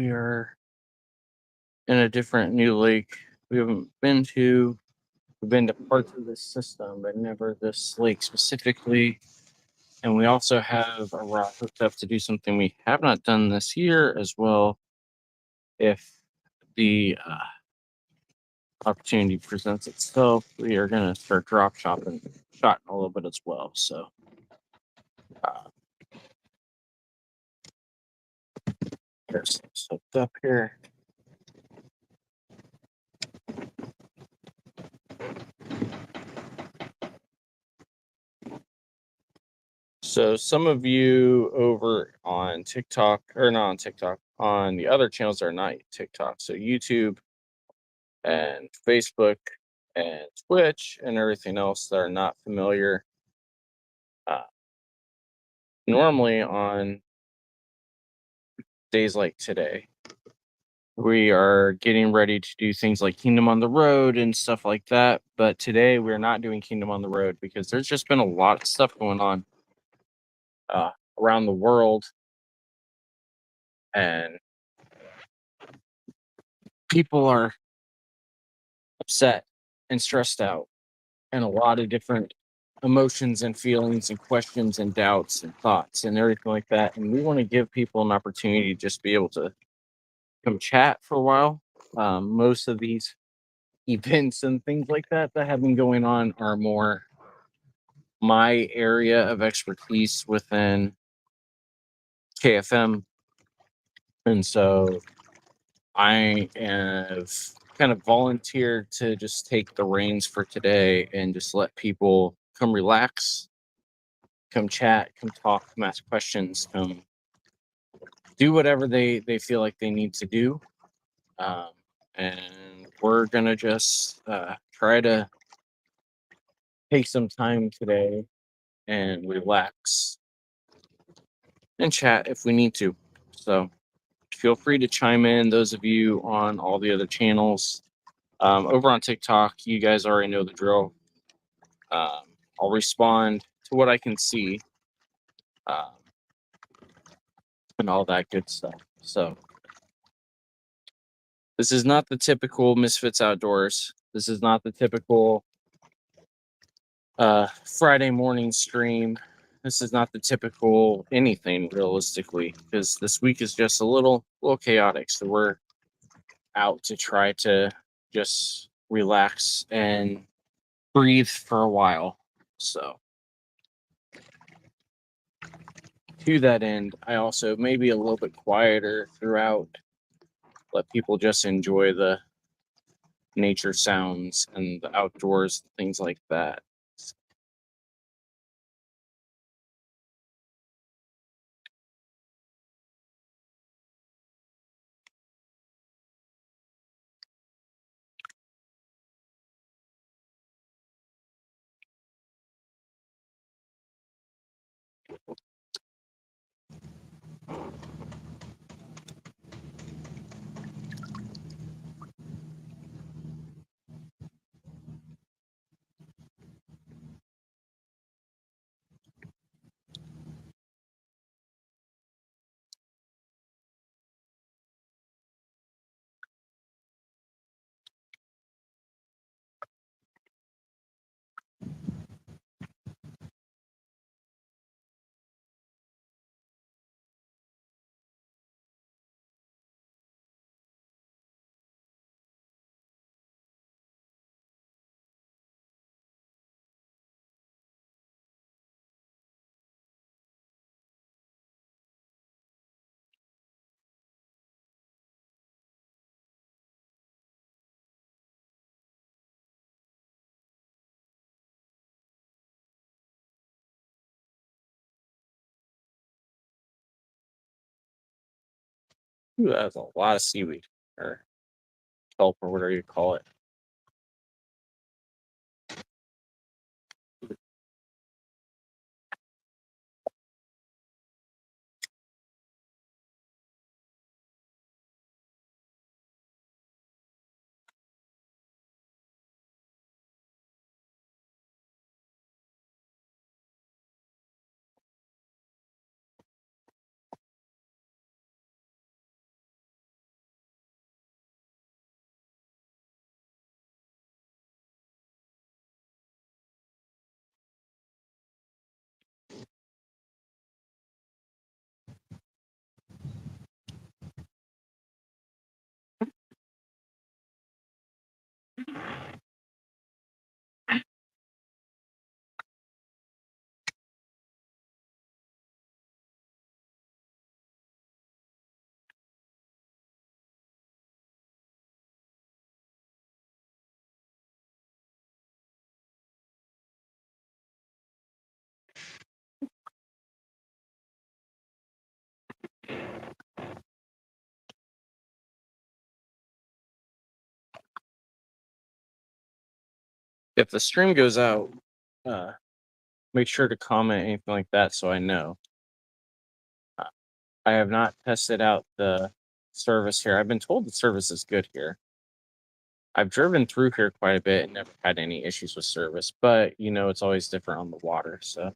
we are in a different new lake we haven't been to. We've been to parts of this system, but never this lake specifically. And we also have a rod hooked up to do something we have not done this year as well. If the opportunity presents itself, we are going to start drop shotting a little bit as well. So, uh, there's some hooked up here. So some of you over on TikTok, or not on TikTok, on the other channels that are not TikTok, so YouTube and Facebook and Twitch and everything else that are not familiar. Uh, Normally on days like today, we are getting ready to do things like Kingdom on the Road and stuff like that. But today we're not doing Kingdom on the Road because there's just been a lot of stuff going on uh, around the world, and people are upset and stressed out, and a lot of different emotions and feelings and questions and doubts and thoughts and everything like that. And we want to give people an opportunity to just be able to come chat for a while. Most of these events and things like that have been going on are more my area of expertise within KFM. And so I have kind of volunteered to just take the reins for today and just let people come relax, come chat, come talk, come ask questions, come do whatever they feel like they need to do. Um, and we're going to just try to take some time today and relax and chat if we need to. So feel free to chime in, those of you on all the other channels. Over on TikTok, you guys already know the drill. I'll respond to what I can see um, and all that good stuff. So this is not the typical Misfits Outdoors. This is not the typical Friday morning stream. This is not the typical anything realistically, because this week is just a little chaotic. So we're out to try to just relax and breathe for a while. So to that end, I also may be a little bit quieter throughout, let people just enjoy the nature sounds and the outdoors, things like that. Ooh, that's a lot of seaweed or kelp or whatever you call it. If the stream goes out, uh, make sure to comment anything like that so I know. Uh, I have not tested out the service here. I've been told the service is good here. I've driven through here quite a bit and never had any issues with service, but it's always different on the water. So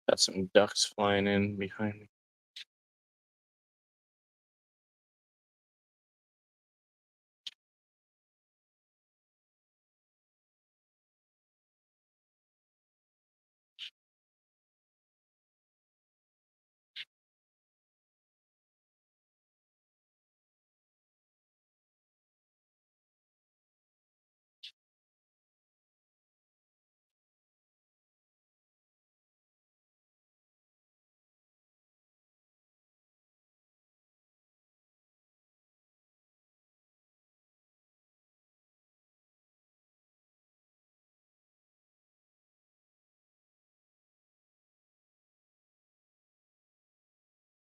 got some ducks flying in behind me.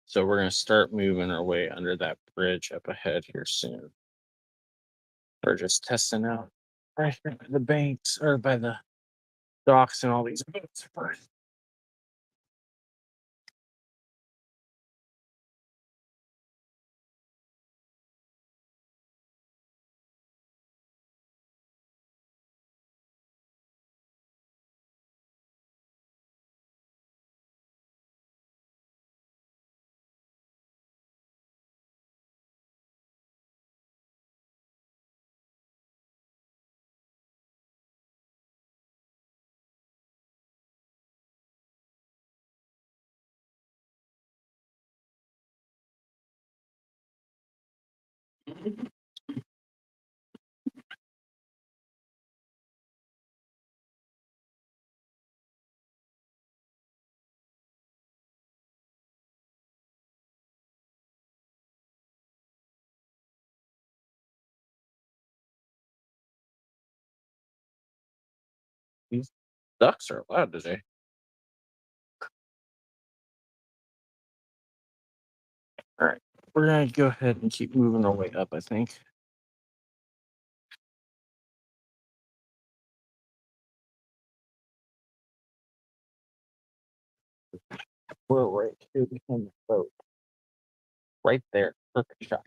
So we're gonna start moving our way under that bridge up ahead here soon. We're just testing out right here by the banks or by the docks and all these boats first. These ducks are loud today. All right, we're gonna go ahead and keep moving our way up. I think we're right here behind the boat, right there. Perfect shot.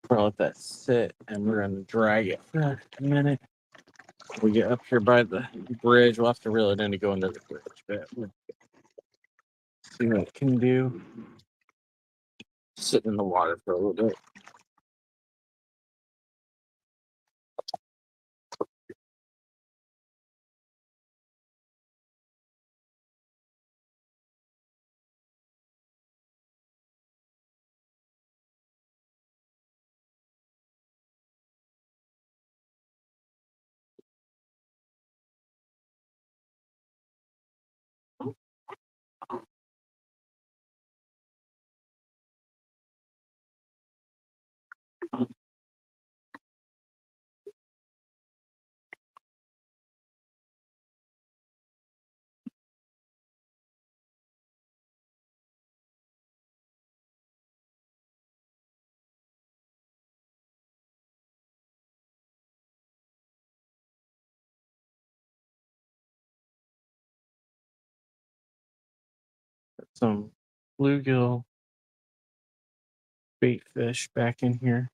We're gonna let that sit, and we're gonna drag it for a minute. We get up here by the bridge. We'll have to reel it in to go under the bridge, but we'll see what it can do. Sit in the water for a little bit. some bluegill bait fish back in here.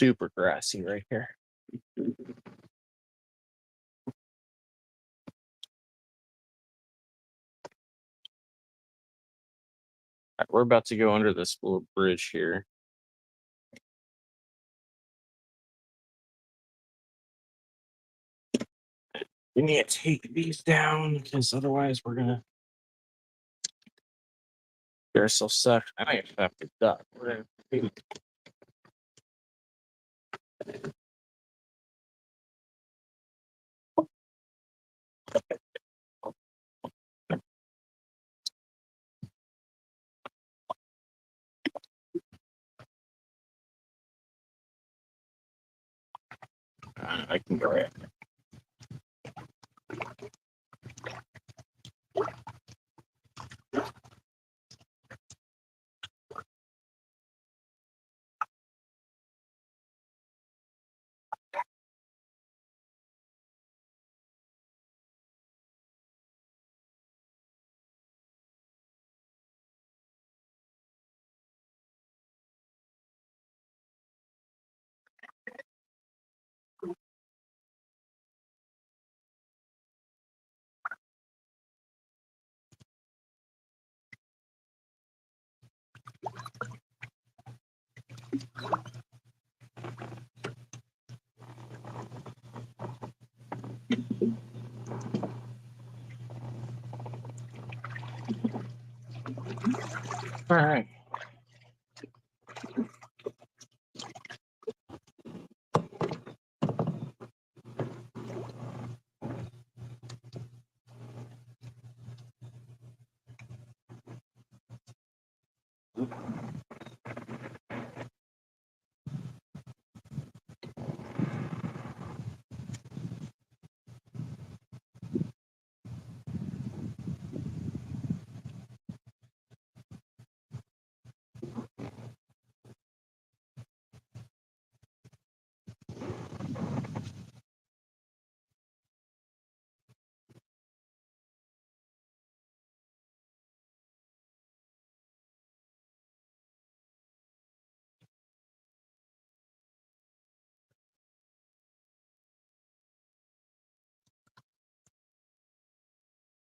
Super grassy right here. All right, we're about to go under this little bridge here. We need to take these down because otherwise we're gonna get ourselves stuck. I might have to duck. We're gonna I can go right. All right.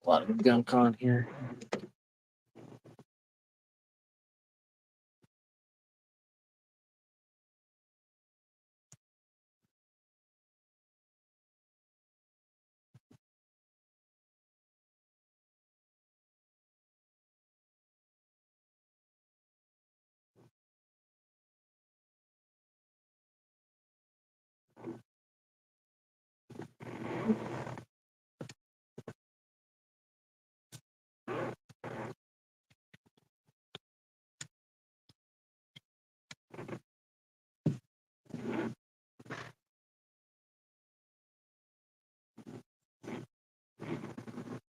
A lot of gunk on here.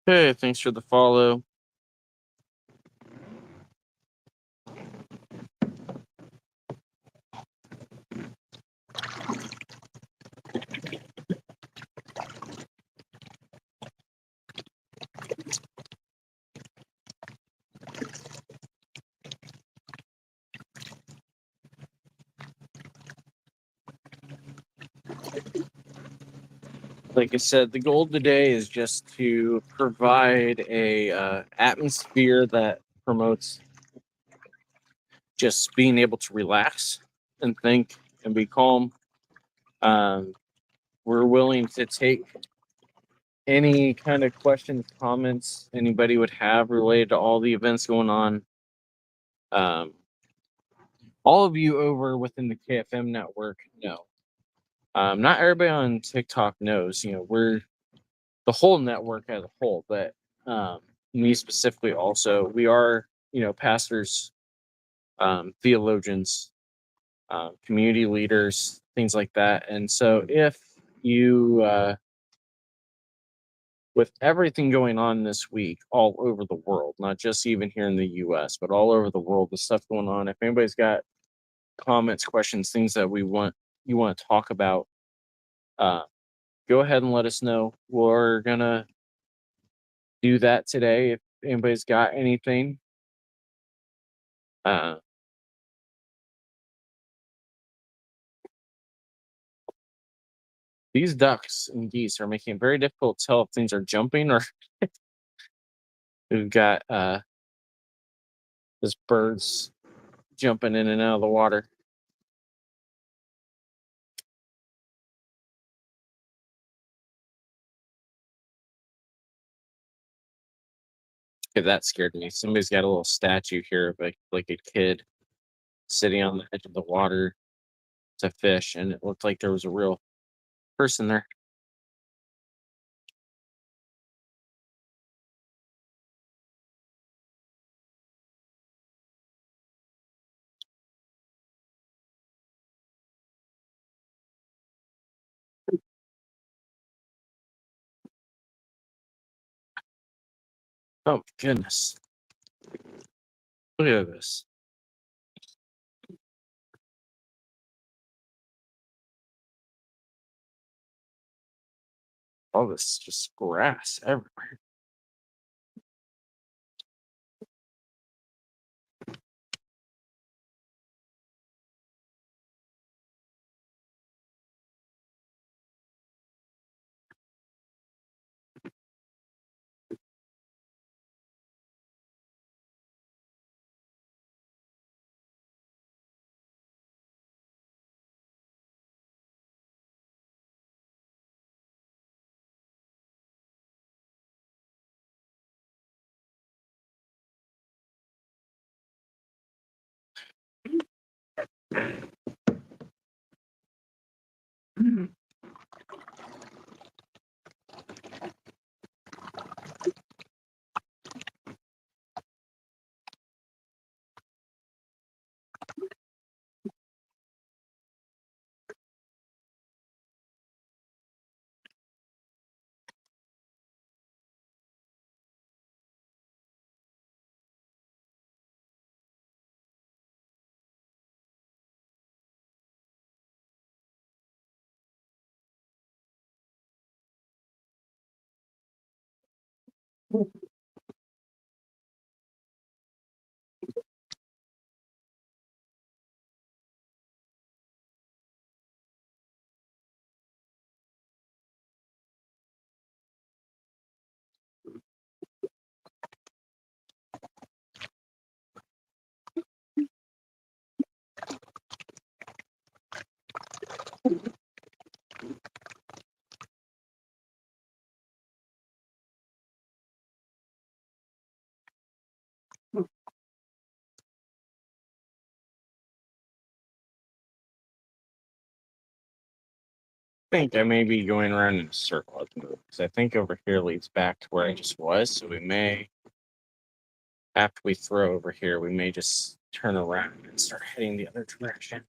Hey, thanks for the follow. Like I said, the goal today is just to provide a atmosphere that promotes just being able to relax and think and be calm. Um, we're willing to take any kind of questions, comments anybody would have related to all the events going on. Um, all of you over within the KFM network know. Not everybody on TikTok knows. You know, we're the whole network as a whole, but Me specifically, also, we are, pastors, theologians, community leaders, things like that. And so, if you, with everything going on this week all over the world, not just even here in the US, but all over the world, the stuff going on, if anybody's got comments, questions, things that you want to talk about, uh, go ahead and let us know. We're gonna do that today. If anybody's got anything, uh, these ducks and geese are making it very difficult to tell if things are jumping or we've got this birds jumping in and out of the water. Okay, that scared me. Somebody's got a little statue here of like a kid sitting on the edge of the water to fish, and it looked like there was a real person there. Oh goodness. Look at this. All this just grass everywhere. Think I may be going around in a circle at the moment because I think over here leads back to where I just was. So we may, after we throw over here, we may just turn around and start heading the other direction.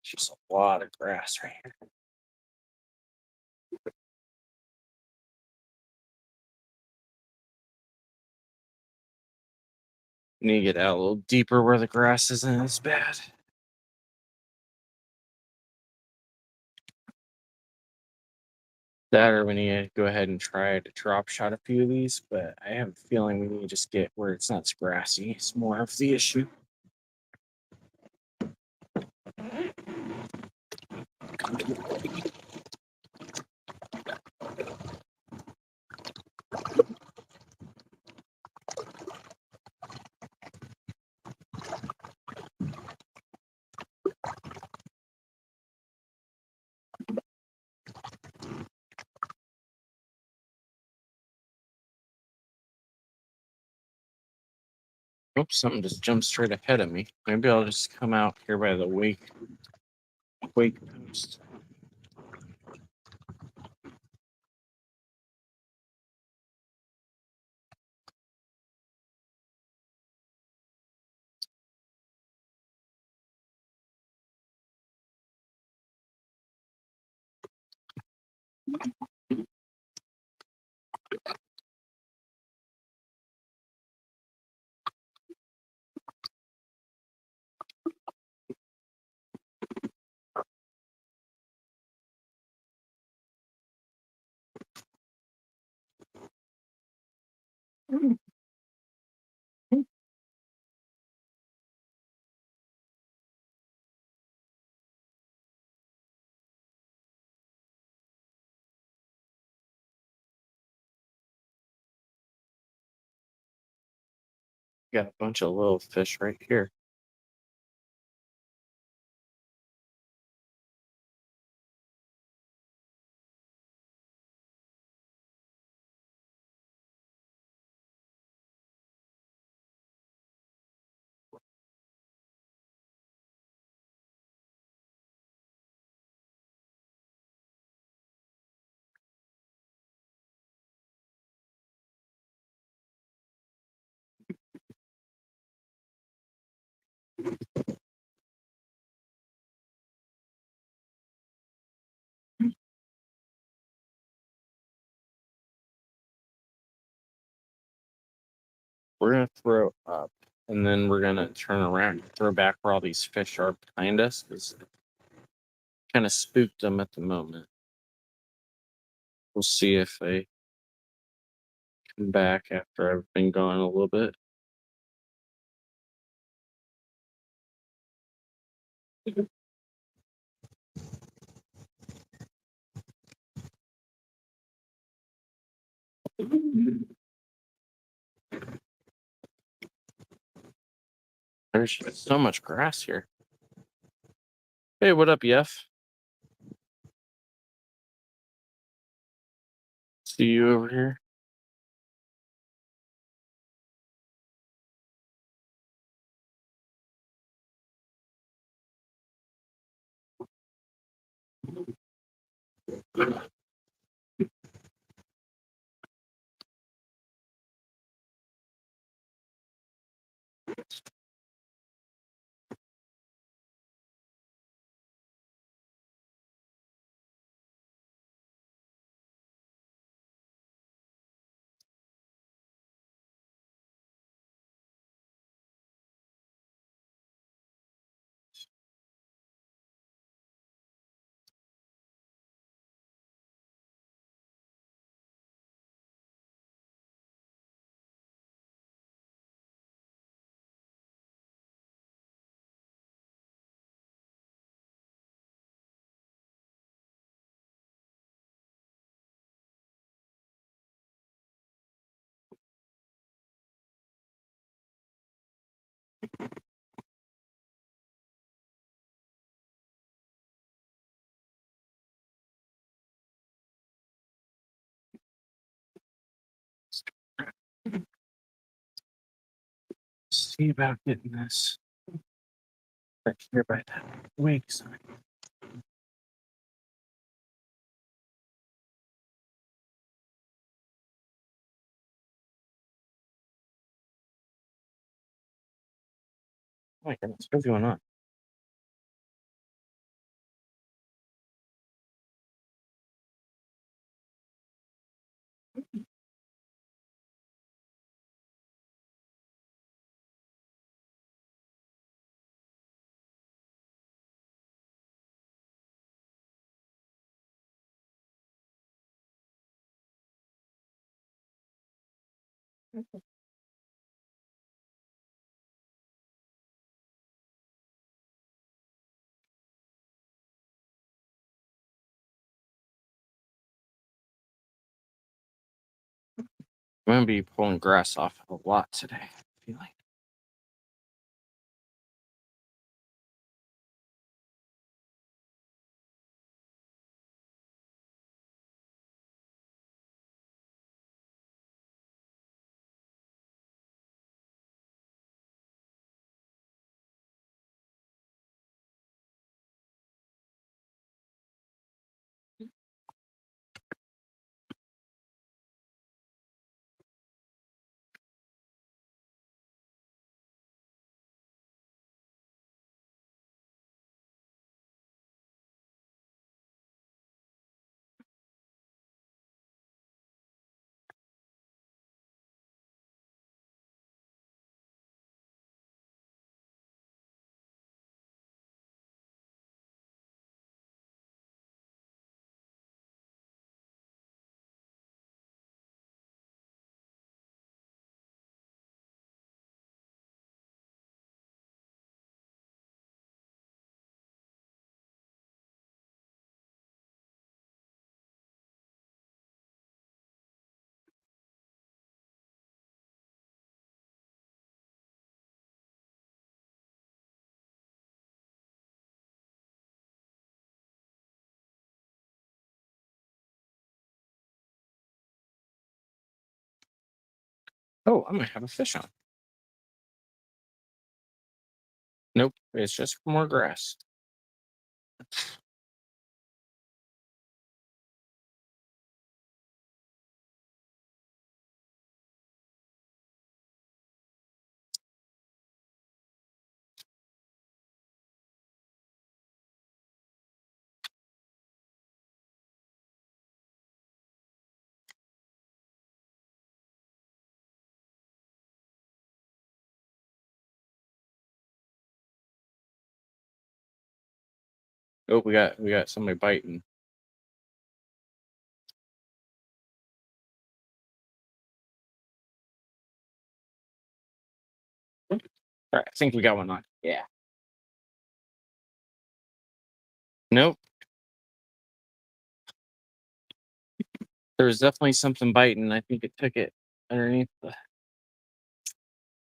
Just a lot of grass right here. Need to get out a little deeper where the grass isn't as bad. That or we need to go ahead and try to drop shot a few of these, but I have a feeling we need to just get where it's not as grassy. It's more of the issue. Oops, something just jumped straight ahead of me. Maybe I'll just come out here by the wake post. Got a bunch of little fish right here. We're gonna throw up, and then we're gonna turn around and throw back where all these fish are behind us, because kind of spooked them at the moment. We'll see if they come back after I've been gone a little bit. There's so much grass here. Hey, what up, Yef? See you over here. See about getting this back here by that wake sign. Oh my goodness, what's going on? I'm gonna be pulling grass off a lot today, I feel like. Oh, I might have a fish on. Nope, it's just more grass. Oh, we got somebody biting. All right, I think we got one on. Yeah. Nope. There was definitely something biting. I think it took it underneath the.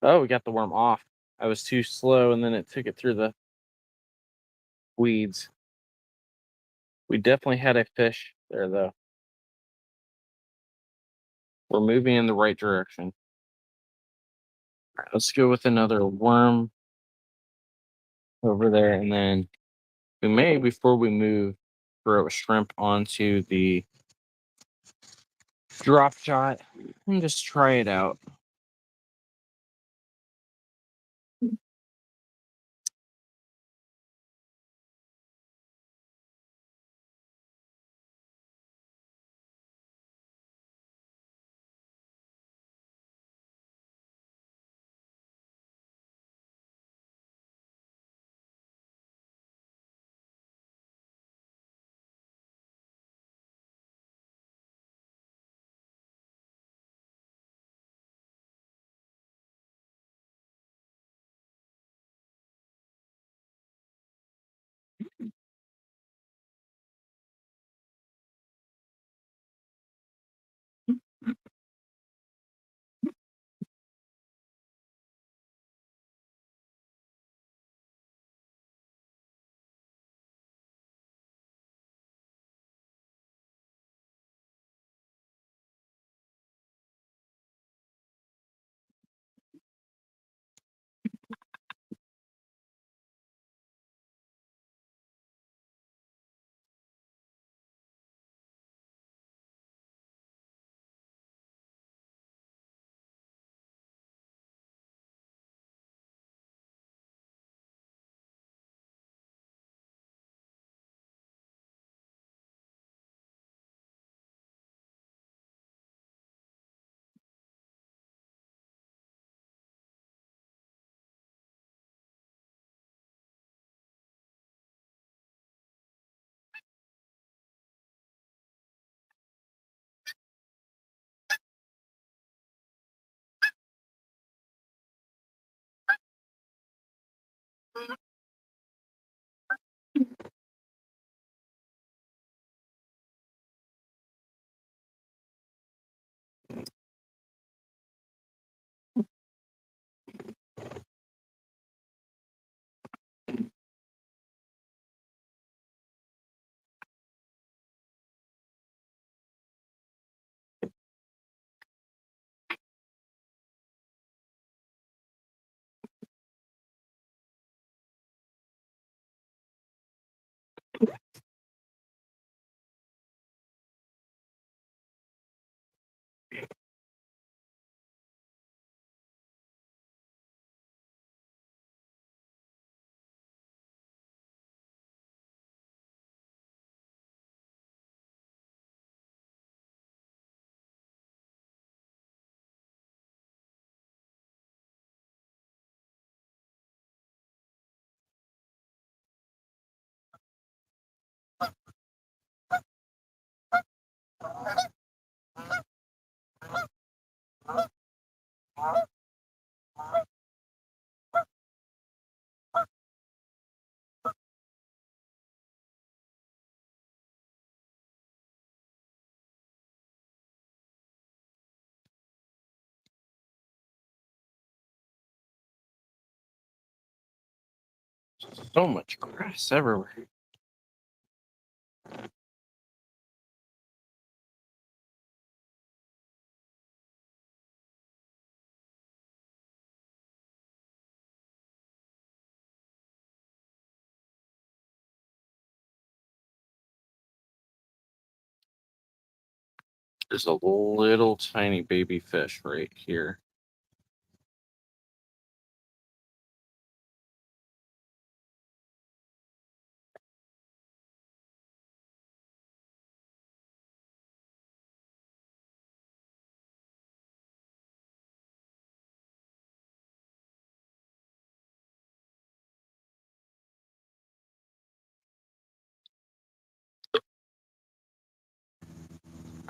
Oh, we got the worm off. I was too slow, and then it took it through the weeds. We definitely had a fish there, though. We're moving in the right direction. All right, let's go with another worm over there, and then we may, before we move, throw a shrimp onto the drop shot and just try it out. So much grass everywhere. There's a little tiny baby fish right here.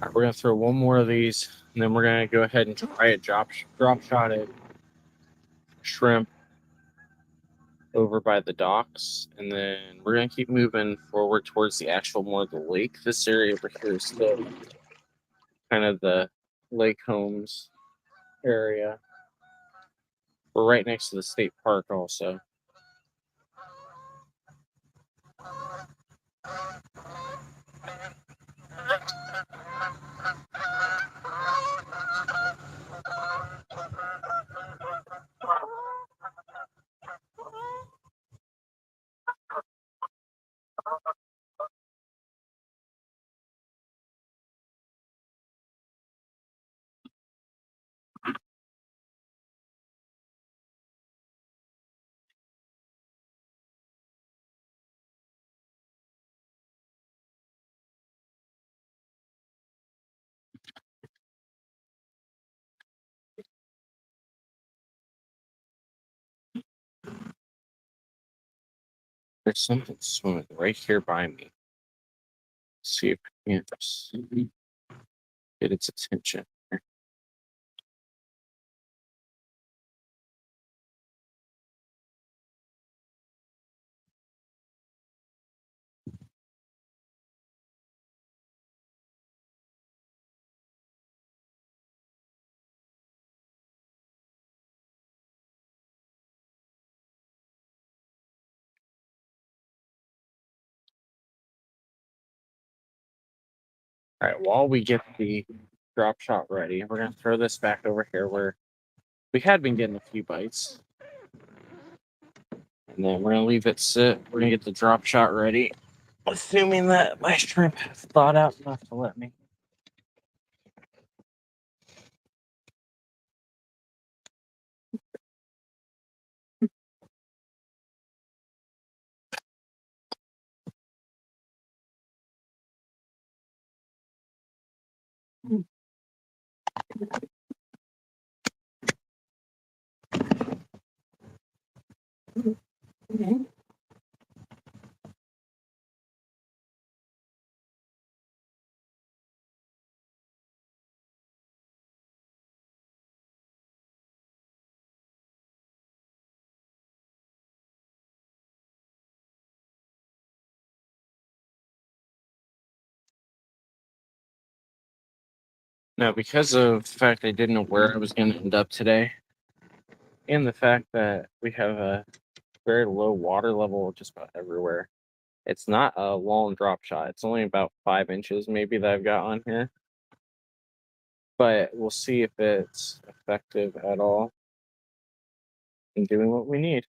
All right, we're gonna throw one more of these, and then we're gonna go ahead and try a drop shot at shrimp over by the docks, and then we're gonna keep moving forward towards the actual more of the lake. This area over here is still kind of the lake homes area. We're right next to the state park also. There's something swimming right here by me. See if I can just get its attention. All right, while we get the drop shot ready, we're gonna throw this back over here where we had been getting a few bites. And then we're gonna leave it sit. We're gonna get the drop shot ready. Assuming that my shrimp has thawed out enough to let me. Now, because of the fact I didn't know where I was gonna end up today, and the fact that we have a very low water level just about everywhere, it's not a long drop shot. It's only about 5 inches maybe that I've got on here. But we'll see if it's effective at all in doing what we need.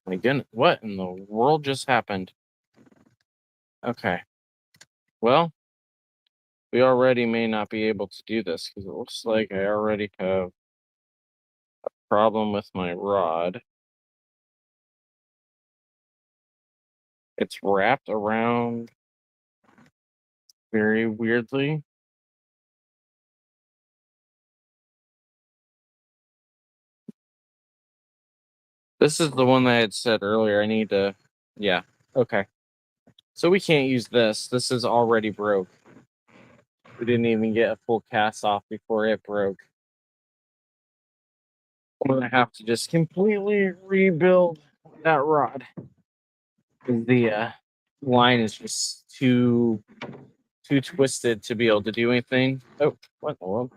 My goodness, what in the world just happened? Okay. Well, we already may not be able to do this because it looks like I already have a problem with my rod. It's wrapped around very weirdly. This is the one that I had said earlier. I need to, yeah, okay. So we can't use this. This is already broke. We didn't even get a full cast off before it broke. I'm gonna have to just completely rebuild that rod. 'Cause the line is just too twisted to be able to do anything. Oh, what in the world?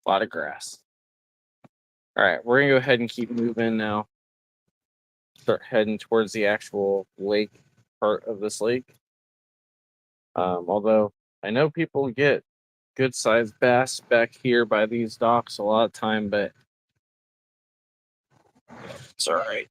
A lot of grass. All right, we're gonna go ahead and keep moving now. Start heading towards the actual lake part of this lake. Although I know people get good sized bass back here by these docks a lot of time, but it's all right.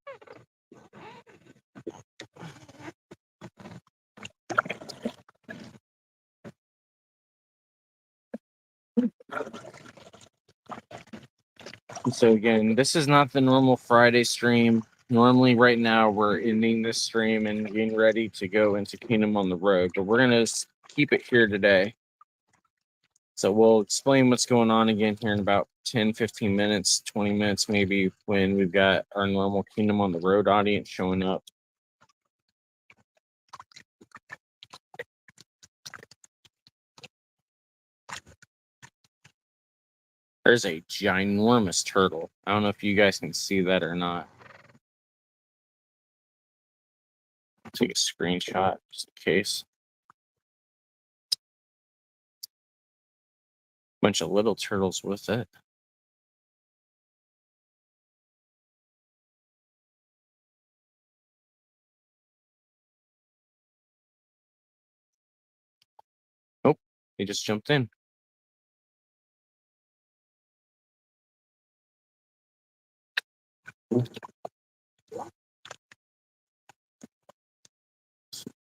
So again, this is not the normal Friday stream. Normally, right now we're ending this stream and getting ready to go into Kingdom on the Road, but we're gonna keep it here today. So we'll explain what's going on again here in about 10, 15 minutes, 20 minutes maybe, when we've got our normal Kingdom on the Road audience showing up. There's a ginormous turtle. I don't know if you guys can see that or not. Take a screenshot just in case. Bunch of little turtles with it. Oh, he just jumped in.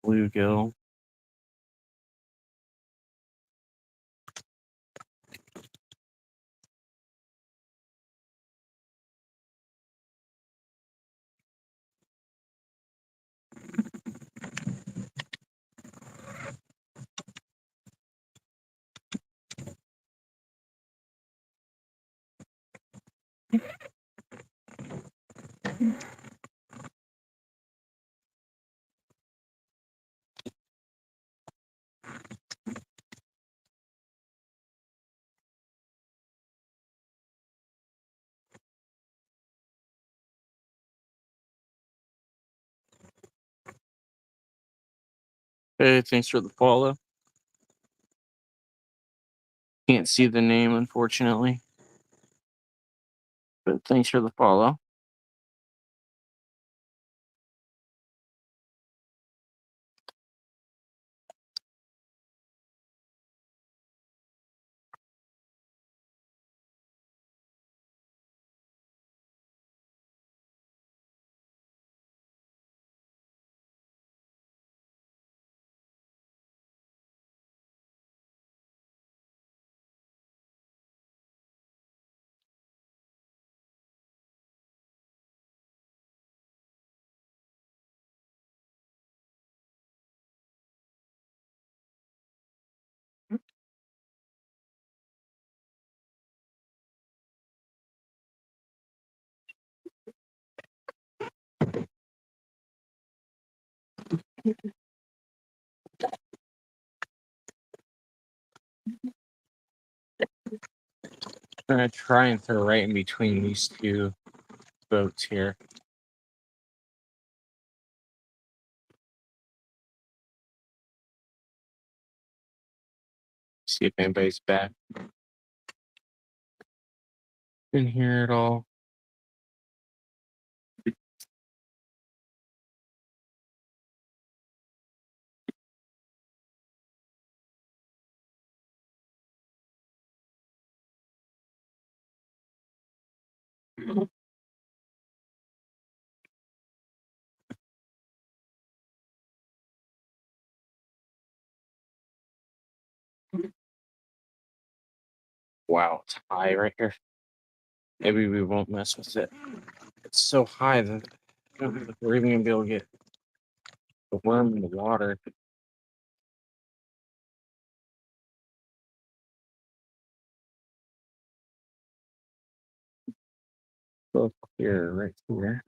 Bluegill. Hey, thanks for the follow. Can't see the name, unfortunately. But thanks for the follow. I'm gonna try and throw right in between these two boats here. See if anybody's back in here at all. Wow, it's high right here. Maybe we won't mess with it. It's so high that I don't know if we're even gonna be able to get the worm in the water. Look here, right here.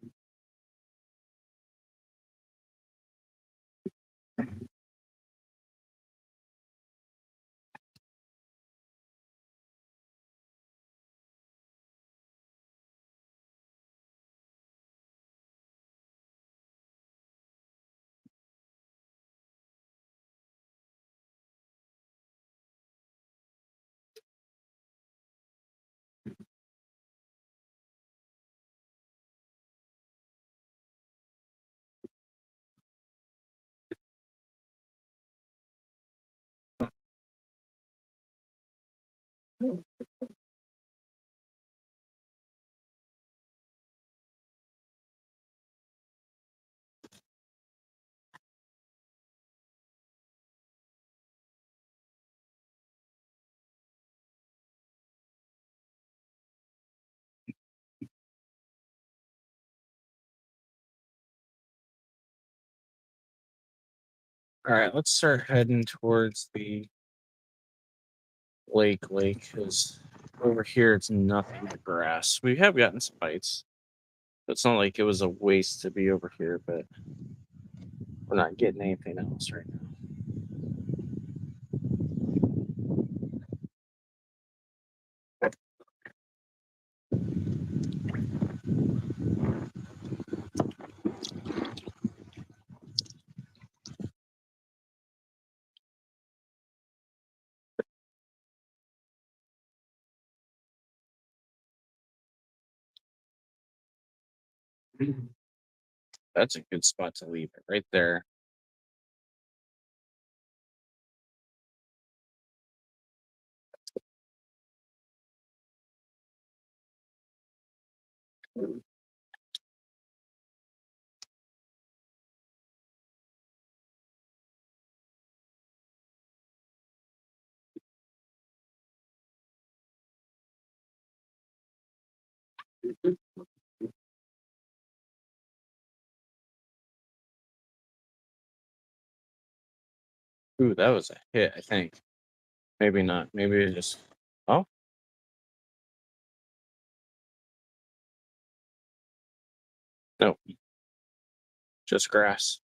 All right, let's start heading towards the lake, because over here it's nothing but grass. We have gotten some bites. It's not like it was a waste to be over here, but we're not getting anything else right now. That's a good spot to leave it right there. Ooh, that was a hit, I think. Maybe not. Maybe it just. Oh, no, just grass.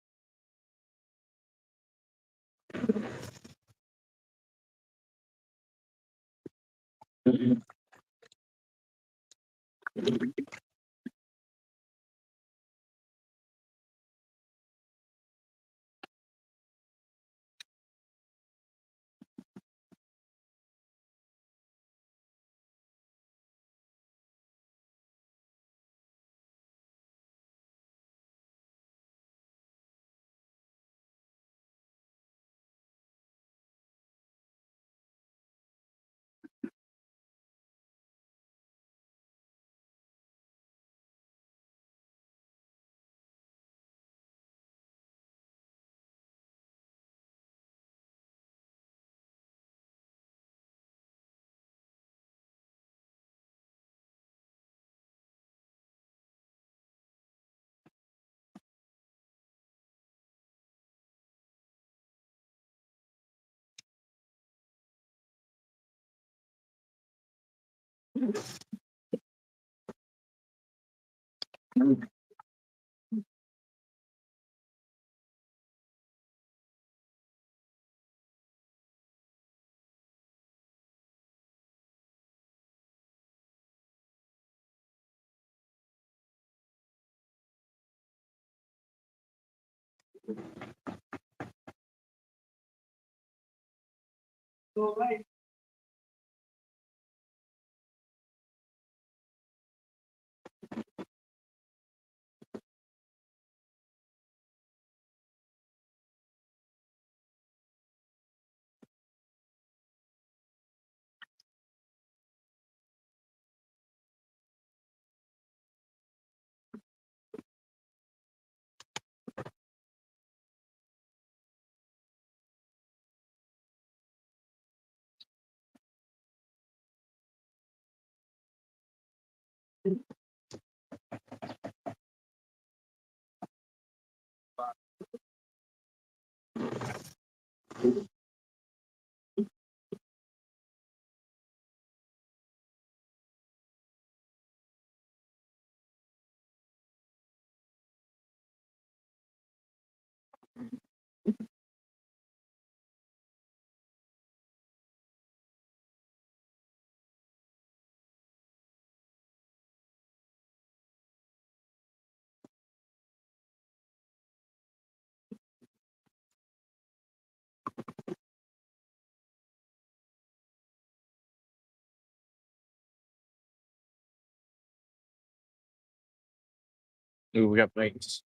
Ooh, we got bites.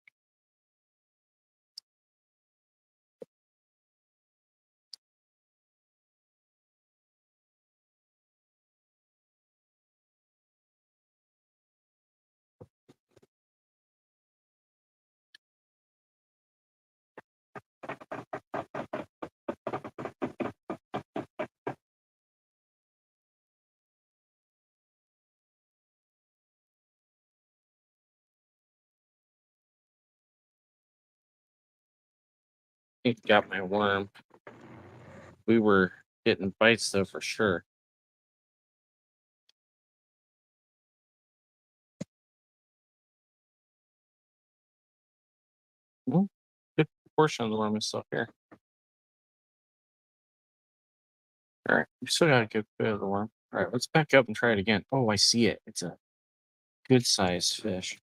He got my worm. We were getting bites though for sure. Well, good portion of the worm is still here. All right, we still got a good bit of the worm. All right, let's back up and try it again. Oh, I see it. It's a good sized fish.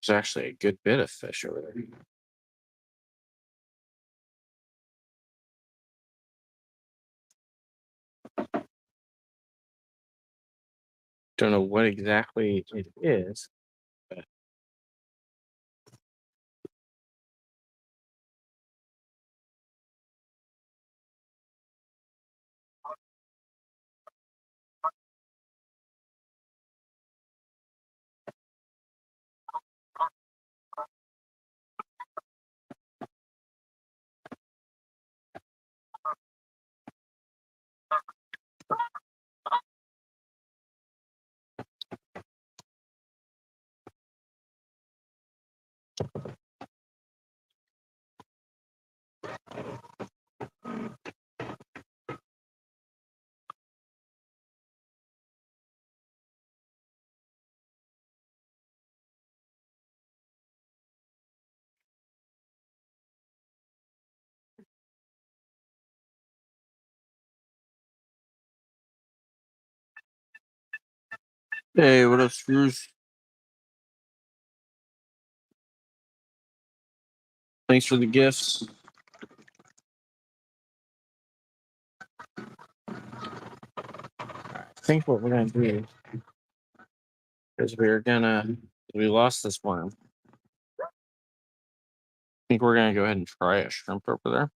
There's actually a good bit of fish over there. Don't know what exactly it is, but hey, what up, Screws? Thanks for the gifts. I think what we're gonna do is we lost this worm. I think we're gonna go ahead and try a shrimp over there.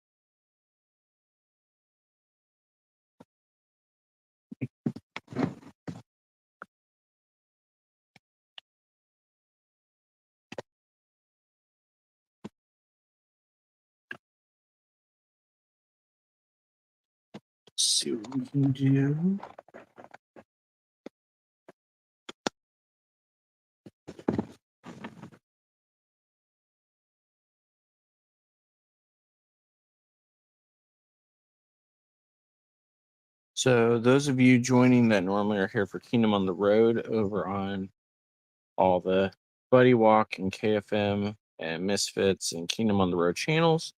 See what we can do. So those of you joining that normally are here for Kingdom on the Road over on all the Buddy Walk and KFM and Misfits and Kingdom on the Road channels.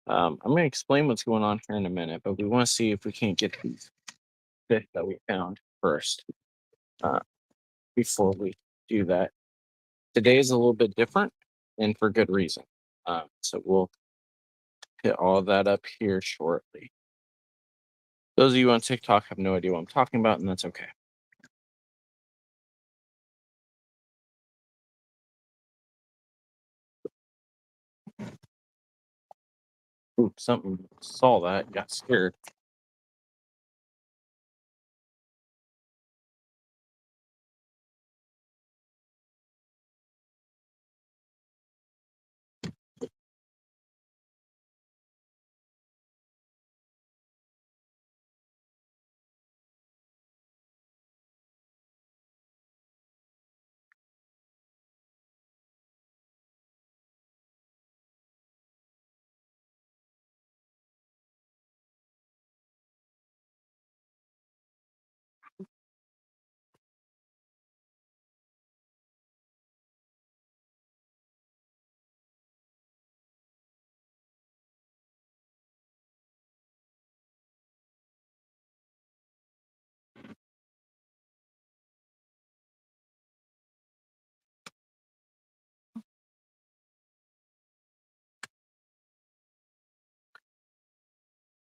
I'm going to explain what's going on here in a minute, but we want to see if we can't get these fish that we found first uh, before we do that. Today is a little bit different and for good reason. So we'll hit all that up here shortly. Those of you on TikTok have no idea what I'm talking about, and that's okay. Ooh, something saw that, got scared.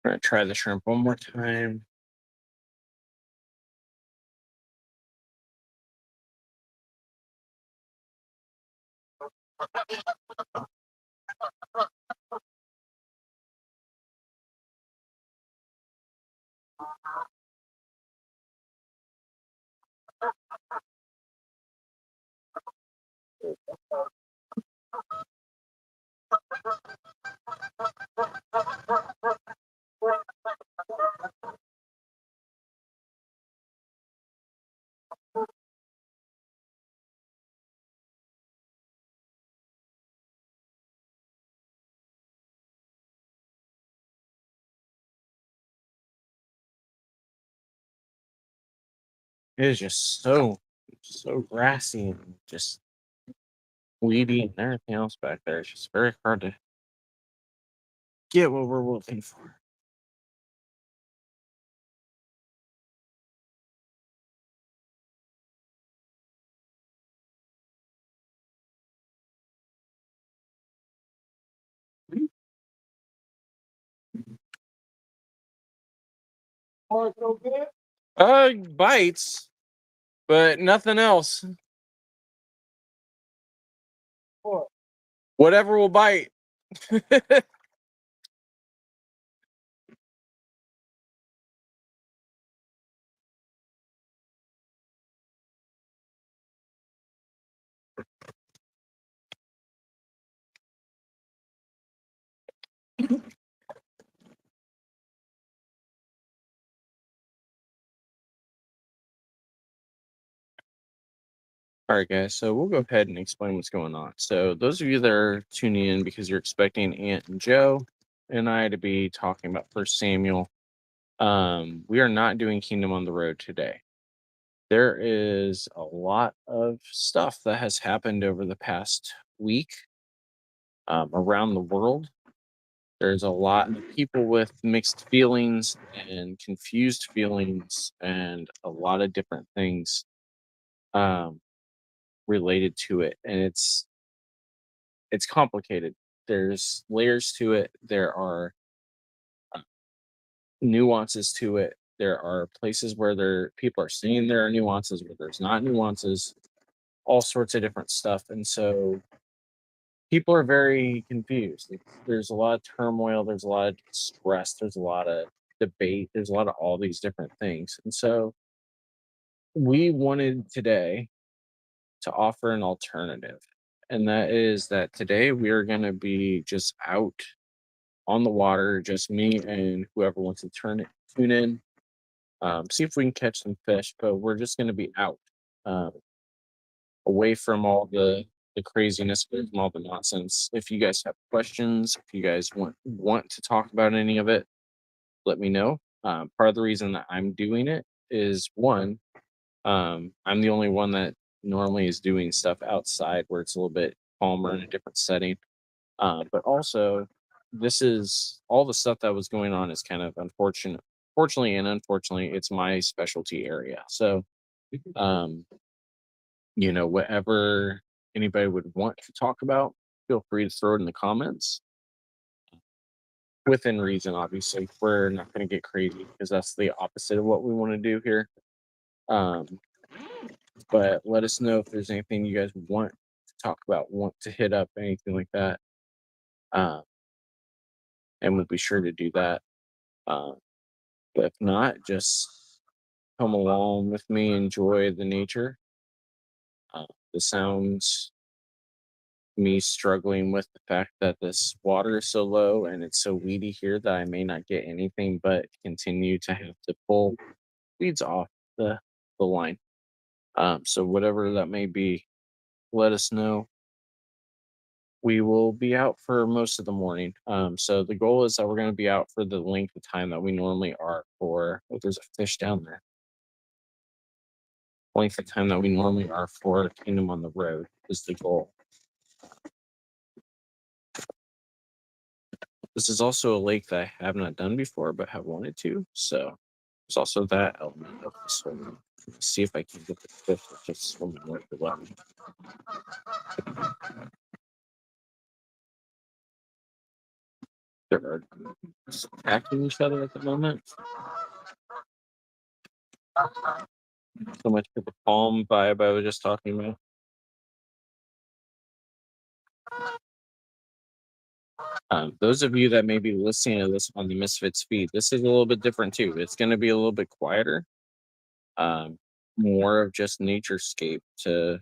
We're gonna try the shrimp one more time. It is just so grassy and just weedy and everything else back there. It's just very hard to get what we're looking for. Bites, but nothing else. Whatever will bite. All right, guys. So we'll go ahead and explain what's going on. So those of you that are tuning in because you're expecting Aunt and Joe and I to be talking about First Samuel, we are not doing Kingdom on the Road today. There is a lot of stuff that has happened over the past week around the world. There's a lot of people with mixed feelings and confused feelings, and a lot of different things um, related to it, and it's complicated. There's layers to it. There are uh, nuances to it. There are places where people are saying there are nuances where there's not nuances. All sorts of different stuff, and so people are very confused. There's a lot of turmoil. There's a lot of stress. There's a lot of debate. There's a lot of all these different things, and so we wanted today to offer an alternative, and that is that today we are going to be just out on the water, just me and whoever wants to tune in, see if we can catch some fish. But we're just going to be out, um, away from all the craziness, away from all the nonsense. If you guys have questions, if you guys want to talk about any of it, let me know. Part of the reason that I'm doing it is one, I'm the only one that normally is doing stuff outside where it's a little bit calmer in a different setting. But also, this is all the stuff that was going on is kind of unfortunate. Fortunately and unfortunately, it's my specialty area. So, um, whatever anybody would want to talk about, feel free to throw it in the comments within reason. Obviously, we're not going to get crazy because that's the opposite of what we want to do here. Um, but let us know if there's anything you guys want to talk about, want to hit up, anything like that. Uh, and we'll be sure to do that. Uh, but if not, just come along with me, enjoy the nature, uh, the sounds, me struggling with the fact that this water is so low and it's so weedy here that I may not get anything but continue to have to pull weeds off the the line. So whatever that may be, let us know. We will be out for most of the morning. So the goal is that we're going to be out for the length of time that we normally are for. Oh, there's a fish down there. Length of time that we normally are for Kingdom on the Road is the goal. This is also a lake that I have not done before, but have wanted to. So there's also that element of the swimming. See if I can get the fish that just swimming right below me. They're attacking each other at the moment. So much for the calm vibe I was just talking about. Those of you that may be listening to this on the Misfits feed, this is a little bit different too. It's going to be a little bit quieter, um, more of just naturescape to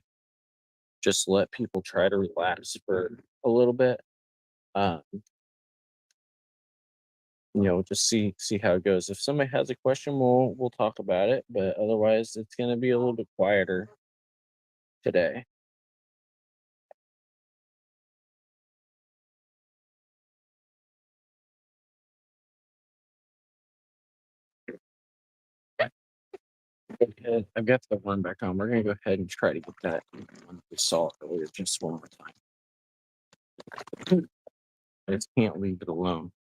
just let people try to relax for a little bit. Uh, just see how it goes. If somebody has a question, we'll talk about it, but otherwise it's gonna be a little bit quieter today. Go ahead. I've got the one back on. We're gonna go ahead and try to get that one we saw earlier just one more time. I just can't leave it alone.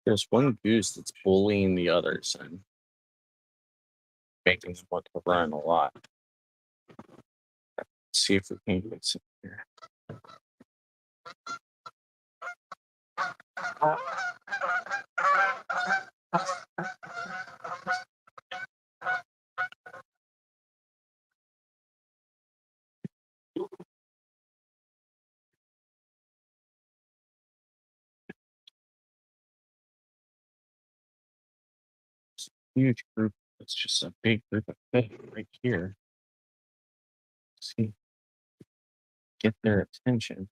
There's one goose that's bullying the others and making them want to run a lot. See if we can get some here. Huge group. It's just a big group of fish right here. See, get their attention.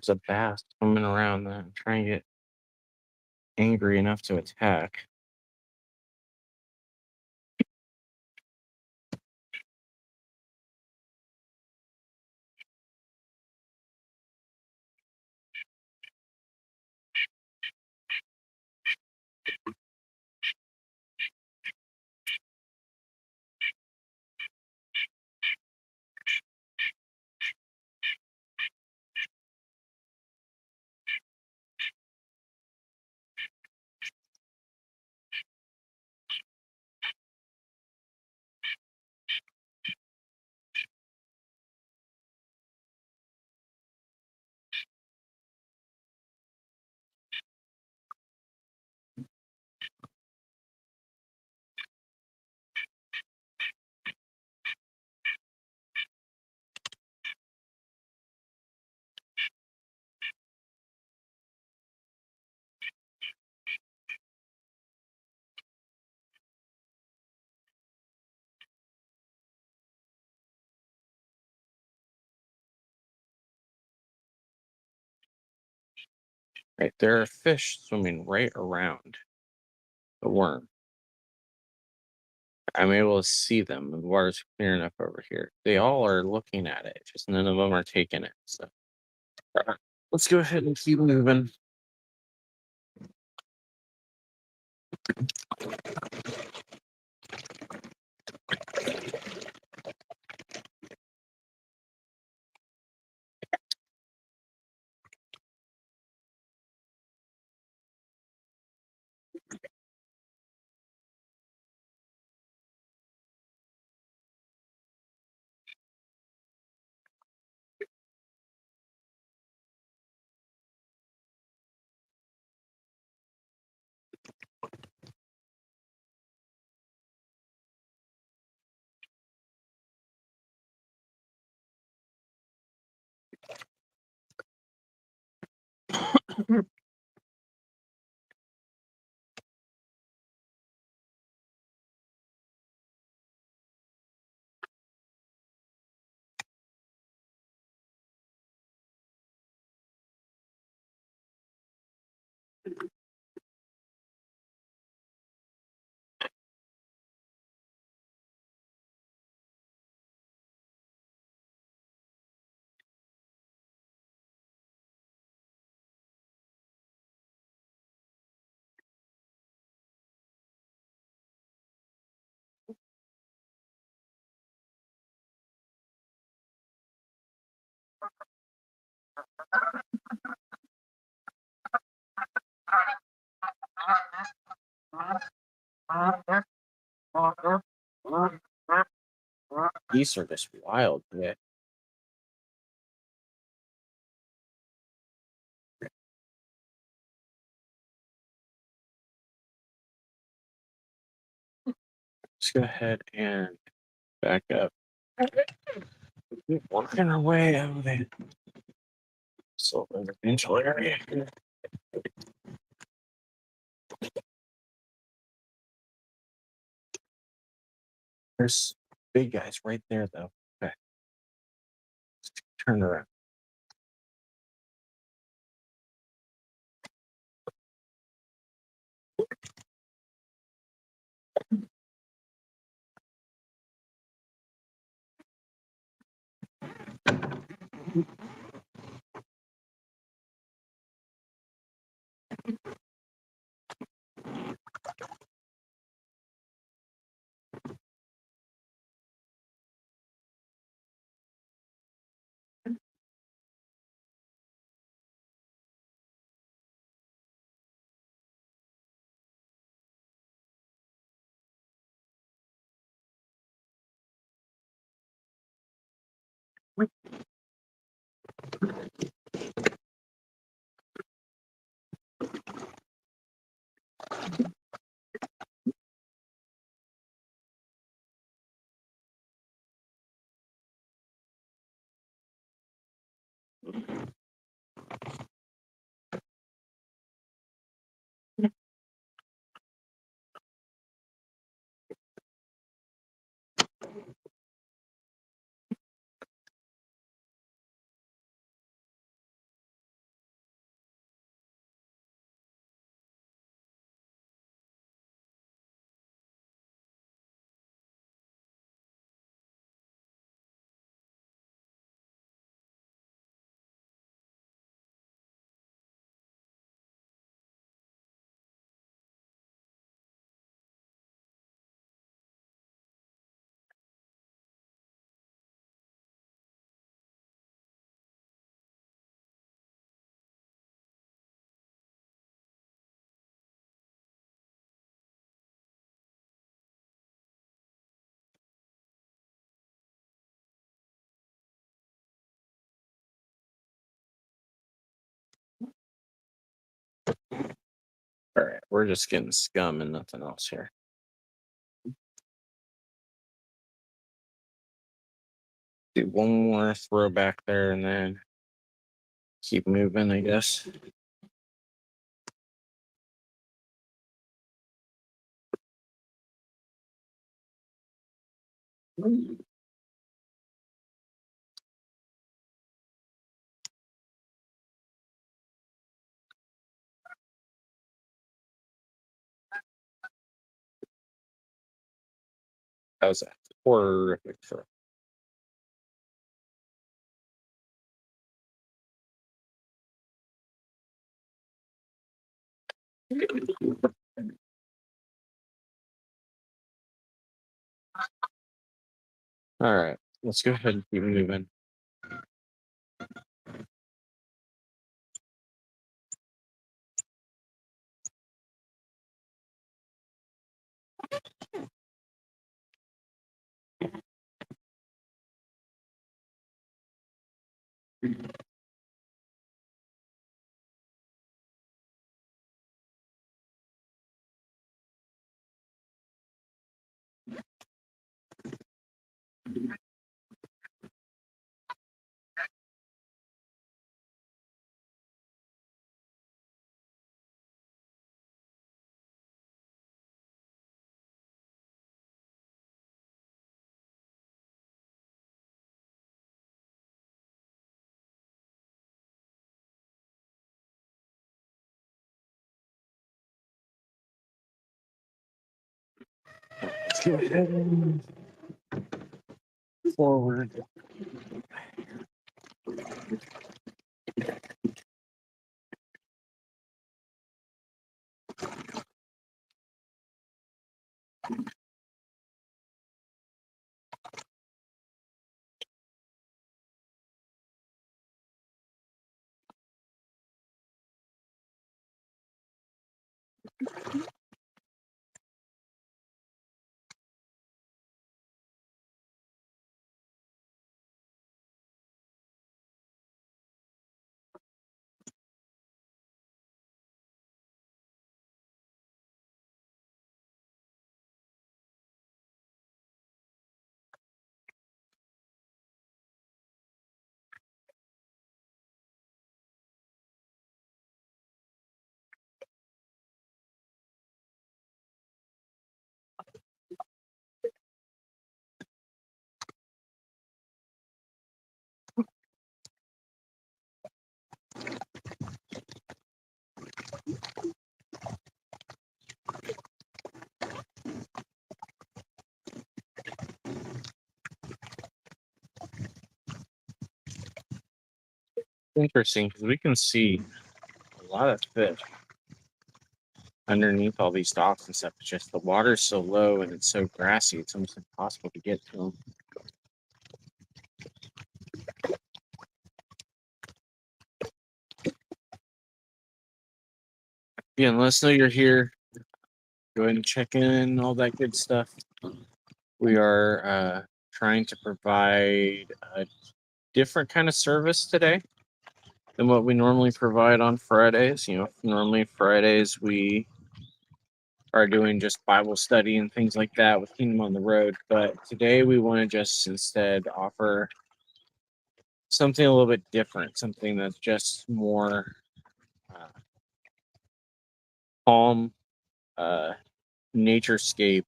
There's a bass swimming around that I'm trying to get angry enough to attack. Right, there are fish swimming right around the worm. I'm able to see them. The water's clear enough over here. They all are looking at it, just none of them are taking it. So let's go ahead and keep moving. Geese are just wild. Yeah. Let's go ahead and back up. Keep working our way out of the so residential area. There's big guys right there, though. Okay, turn around. All right, we're just getting scum and nothing else here. Do one more throw back there and then keep moving, I guess. How's that? Horrific throw. All right, let's go ahead and keep moving. Let's go ahead and forward. Interesting, because we can see a lot of fish underneath all these docks and stuff. It's just the water's so low and it's so grassy, it's almost impossible to get to them. Yeah, and let us know you're here. Go ahead and check in, all that good stuff. We are trying to provide a different kind of service today than what we normally provide on Fridays. Normally Fridays we are doing just Bible study and things like that with Kingdom on the Road. But today we want to just instead offer something a little bit different, something that's just more calm, naturescape.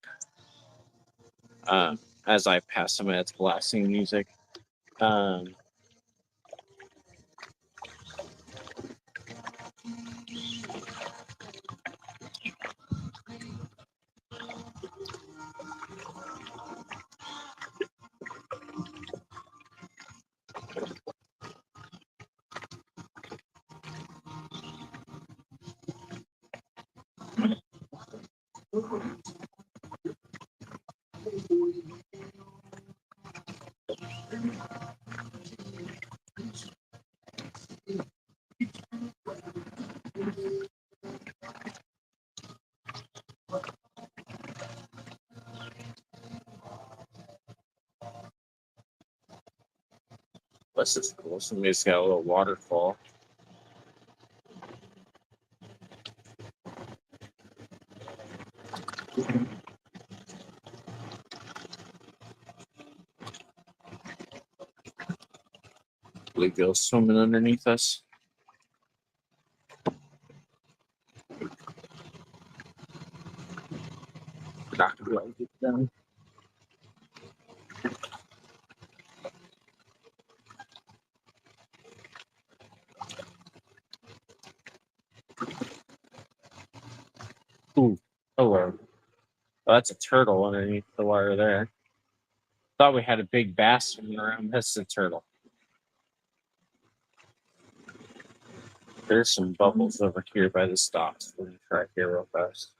As I pass some of its blasting music. Um, this is cool. Somebody's got a little waterfall. Bluegill swimming underneath us. Not gonna be able to get down. Ooh, hello. Oh, that's a turtle underneath the wire there. Thought we had a big bass swimming around. That's a turtle. There's some bubbles over here by the stops. Let me try here real fast.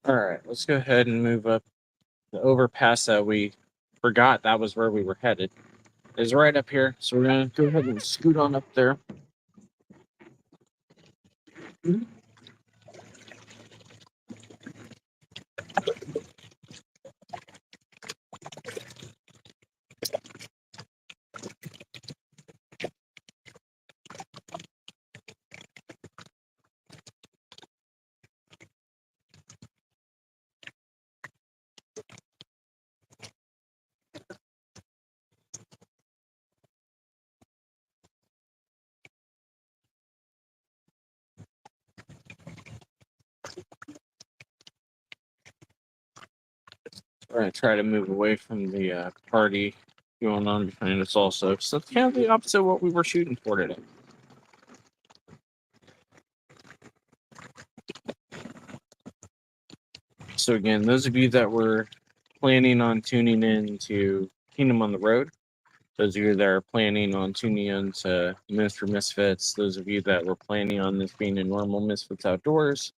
All right, let's go ahead and move up the overpass that we forgot that was where we were headed. Is right up here. So we're gonna go ahead and scoot on up there. We're gonna try to move away from the party going on behind us also. So it's kind of the opposite of what we were shooting for today. So again, those of you that were planning on tuning in to Kingdom on the Road, those of you that are planning on tuning in to Minister Misfits, those of you that were planning on this being a normal Misfits Outdoors,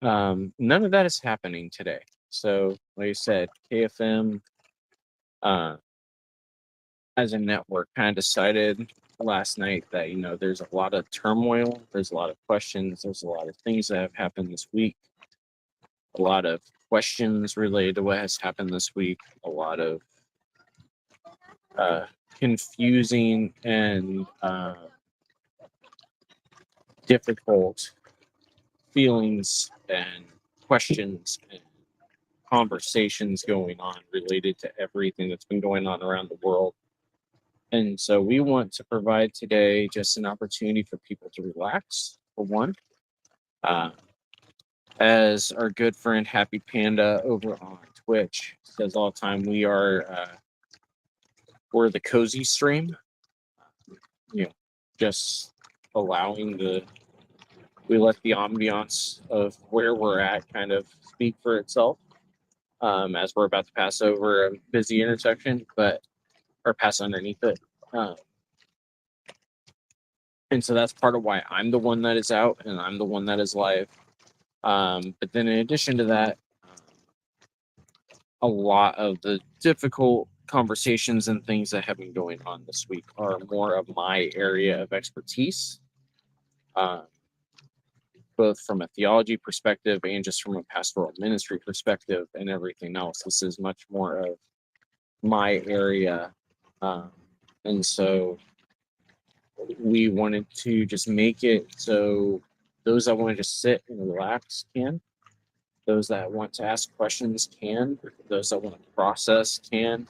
none of that is happening today. So, like I said, KFM as a network kind of decided last night that, there's a lot of turmoil, there's a lot of questions, there's a lot of things that have happened this week, a lot of questions related to what has happened this week, a lot of confusing and difficult feelings and questions and conversations going on related to everything that's been going on around the world. And so we want to provide today just an opportunity for people to relax, for one. As our good friend Happy Panda over on Twitch says all the time, we're the cozy stream. Just allowing we let the ambiance of where we're at kind of speak for itself. As we're about to pass over a busy intersection, or pass underneath it. And so that's part of why I'm the one that is out and I'm the one that is live. But then in addition to that, a lot of the difficult conversations and things that have been going on this week are more of my area of expertise, both from a theology perspective and just from a pastoral ministry perspective and everything else. This is much more of my area. And so we wanted to just make it so those that want to just sit and relax can. Those that want to ask questions can. Those that want to process can.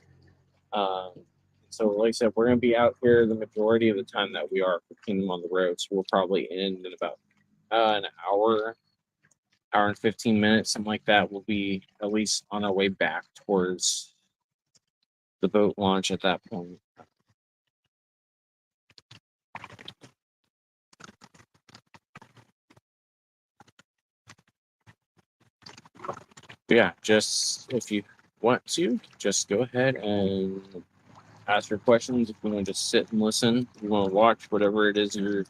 So, like I said, we're going to be out here the majority of the time that we are for Kingdom on the Road. So we'll probably end in about an hour and 15 minutes, something like that. We'll be at least on our way back towards the boat launch at that point. But yeah, just if you want to, just go ahead and ask your questions. If you want to just sit and listen, if you want to watch whatever it is you're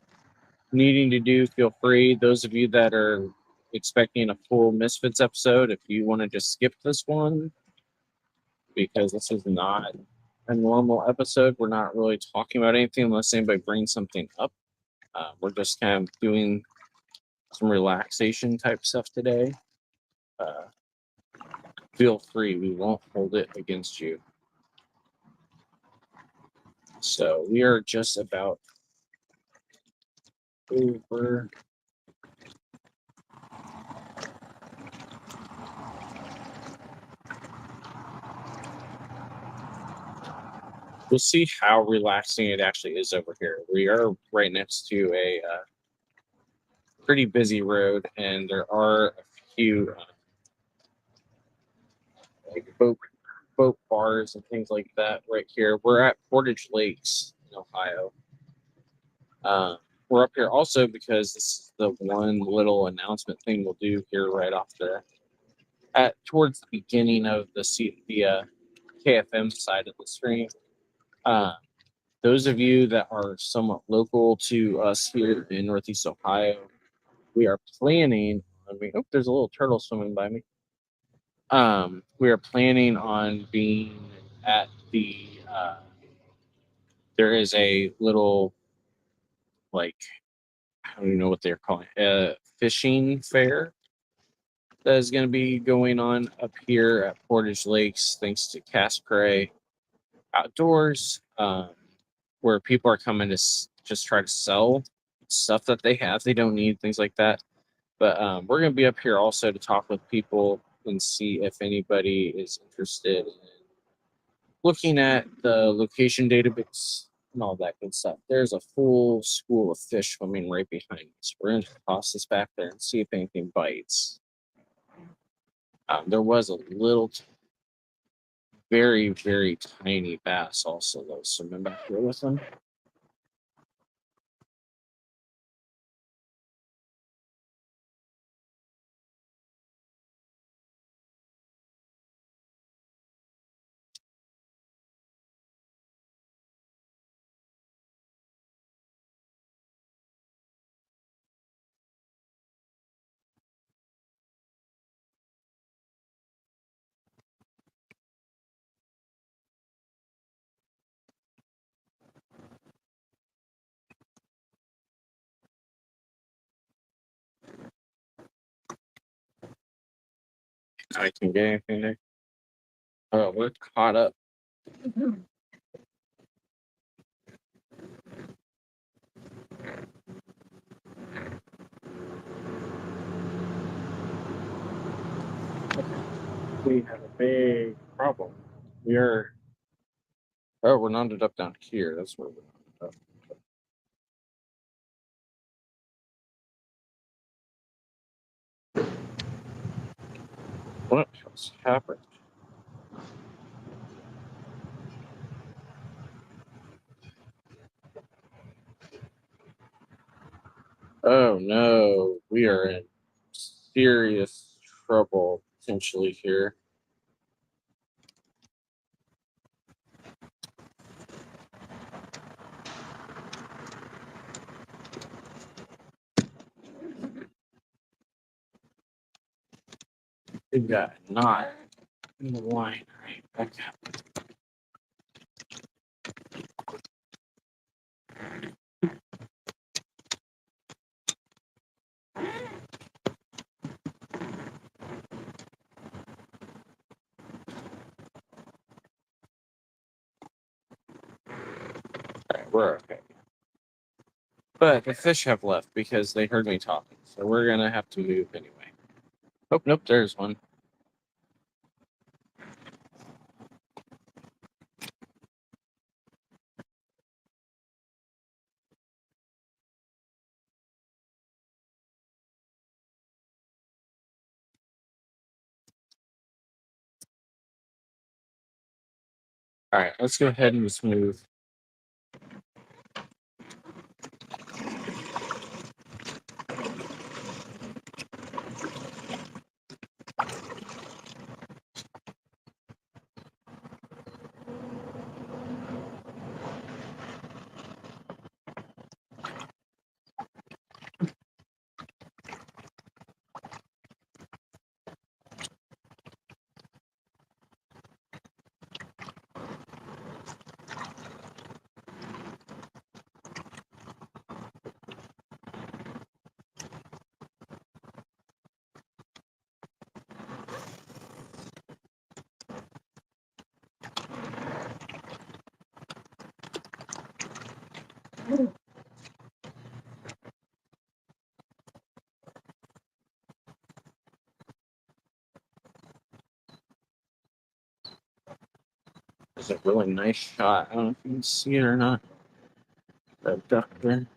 needing to do, feel free. Those of you that are expecting a full Misfits episode, if you want to just skip this one, because this is not a normal episode, we're not really talking about anything unless anybody brings something up. We're just kind of doing some relaxation type stuff today. Feel free, we won't hold it against you. So we are just about over. We'll see how relaxing it actually is over here. We are right next to a pretty busy road, and there are a few like boat bars and things like that right here. We're at Portage Lakes in Ohio. We're up here also because this is the one little announcement thing we'll do here right off towards the beginning of the KFM side of the stream. Those of you that are somewhat local to us here in Northeast Ohio, we are planning. There's a little turtle swimming by me. We are planning on being at the there is a little, like, I don't even know what they're calling it, fishing fair that is going to be going on up here at Portage Lakes, thanks to Cast Prey Outdoors, where people are coming to just try to sell stuff that they have they don't need, things like that. But we're going to be up here also to talk with people and see if anybody is interested in looking at the location database and all that good stuff. There's a full school of fish swimming right behind us. We're going to toss this back there and see if anything bites. There was a little, very, very tiny bass also, though, swimming back here with them. I can get anything there. Oh, we're caught up. We have a big problem. We are. Oh, we're knotted up down here. That's where we're knotted up. What has happened? Oh no, we are in serious trouble potentially here. We got not in the line. Right back up. Right, we're okay. But the fish have left because they heard me talking, so we're gonna have to move anyway. Oh nope, there's one. All right, let's go ahead and just move. It's a really nice shot. I don't know if you can see it or not. That duck there.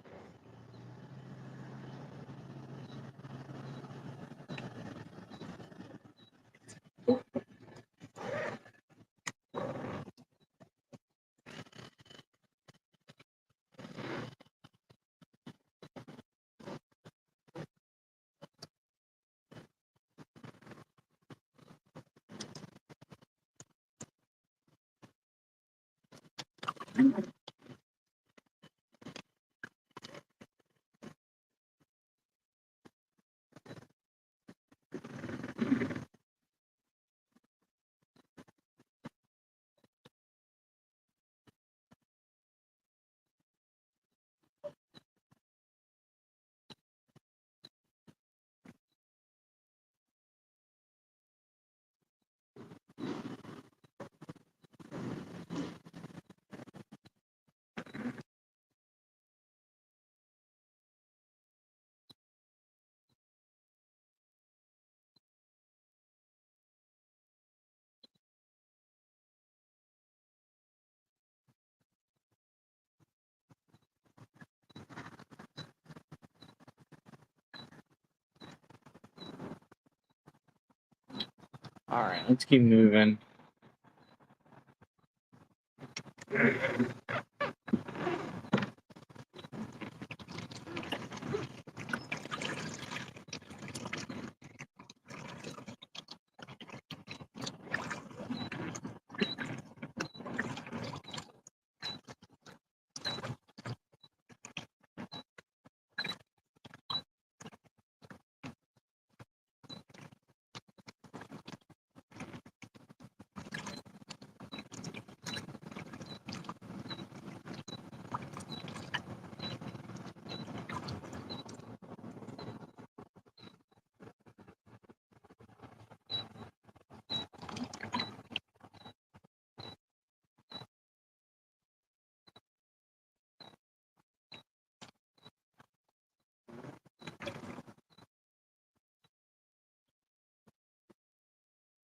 All right, let's keep moving.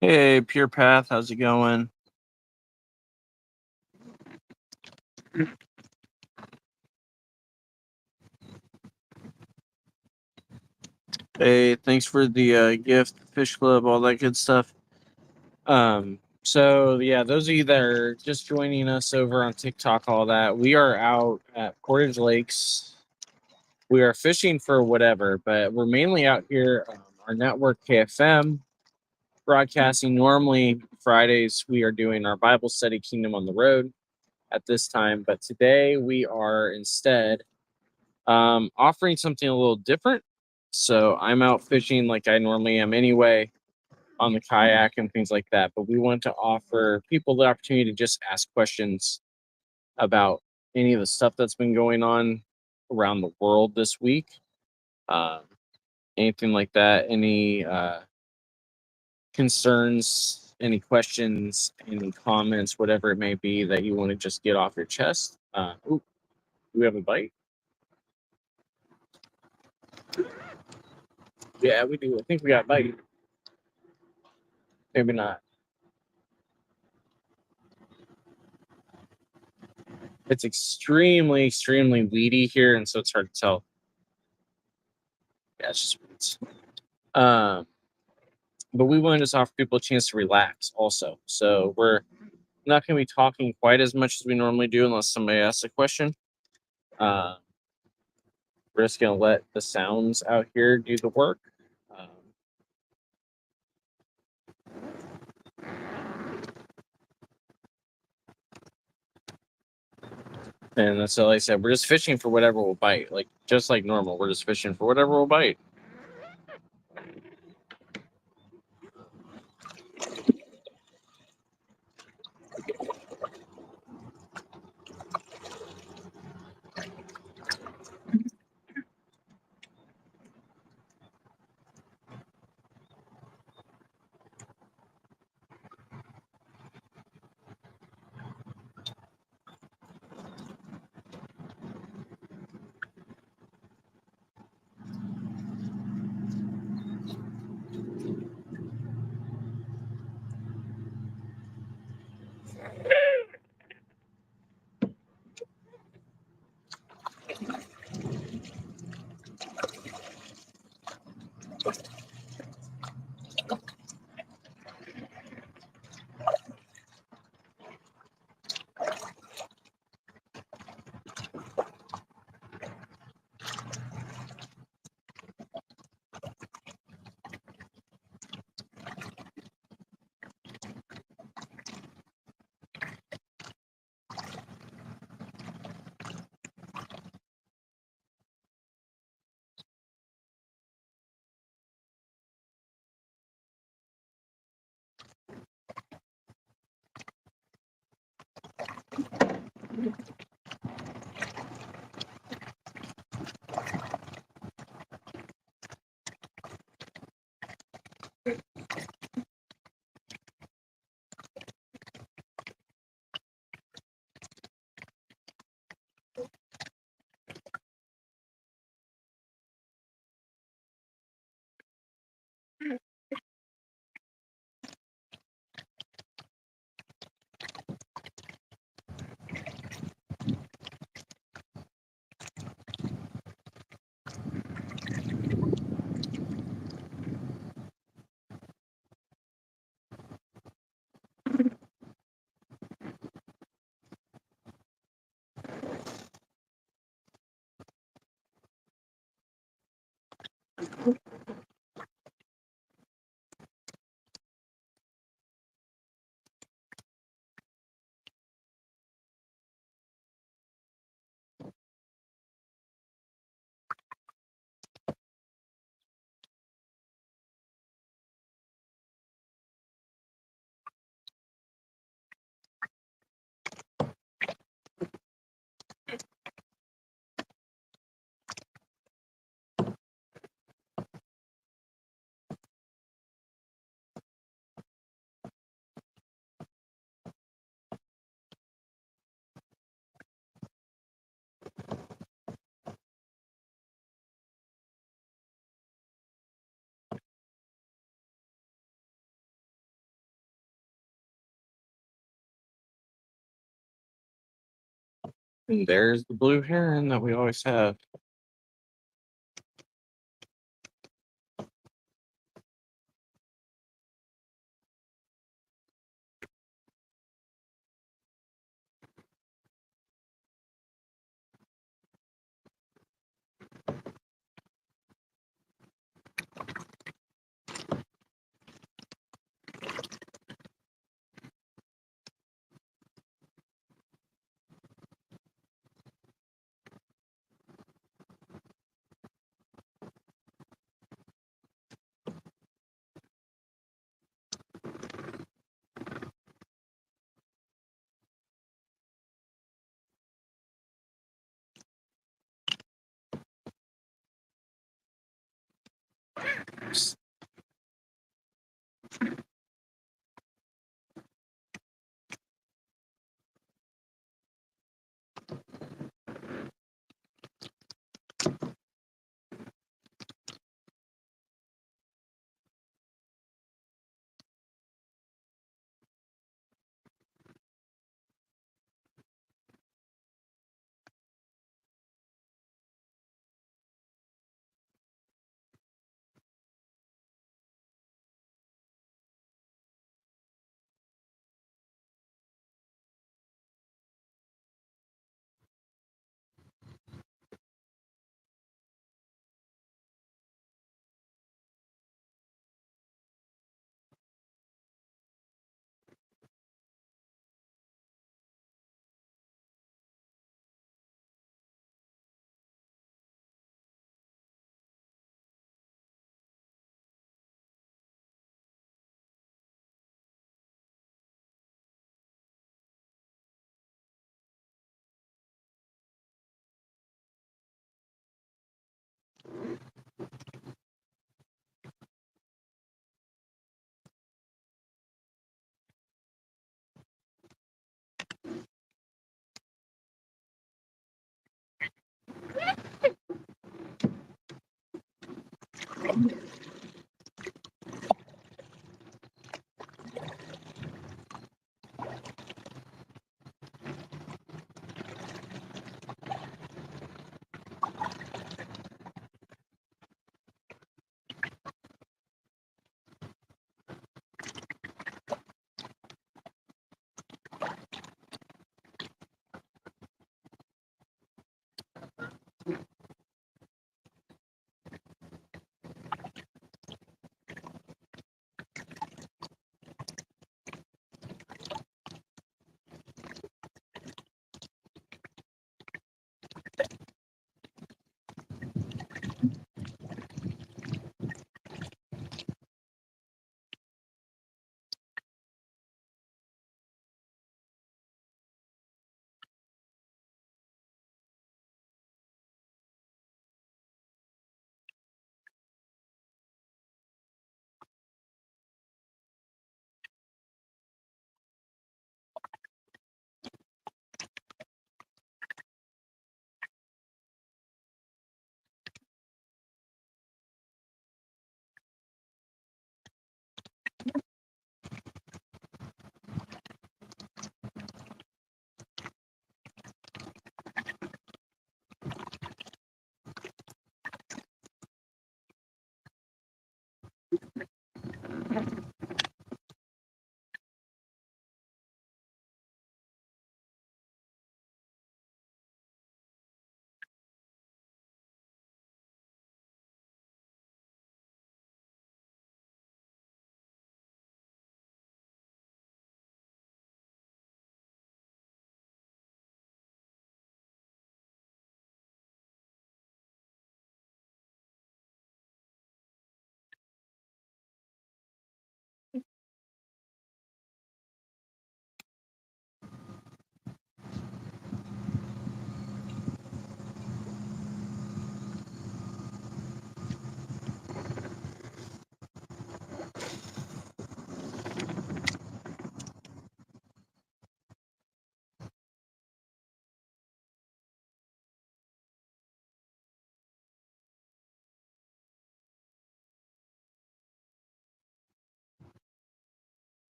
Hey, Pure Path, how's it going? Hey, thanks for the gift, Fish Club, all that good stuff. So yeah, those of you that are just joining us over on TikTok, all that, we are out at Portage Lakes. We are fishing for whatever, but we're mainly out here. Our network KFM broadcasting. Normally Fridays we are doing our Bible study, Kingdom on the Road, at this time, but today we are instead offering something a little different. So I'm out fishing like I normally am anyway, on the kayak and things like that. But we want to offer people the opportunity to just ask questions about any of the stuff that's been going on around the world this week. Um, Anything like that, any concerns, any questions, any comments, whatever it may be that you want to just get off your chest. Ooh, do we have a bite? Yeah, we do. I think we got a bite. Maybe not. It's extremely, extremely weedy here, and so it's hard to tell. Yeah, it's just weeds. But we want to just offer people a chance to relax also. So we're not going to be talking quite as much as we normally do unless somebody asks a question. Uh, we're just going to let the sounds out here do the work. And that's all I said. We're just fishing for whatever will bite, like just like normal. We're just fishing for whatever will bite. And there's the blue heron that we always have.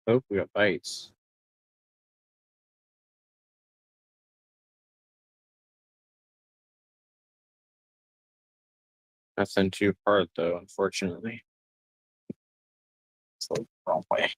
Oh, we got bites. Nothing too hard though, unfortunately. It's the wrong way.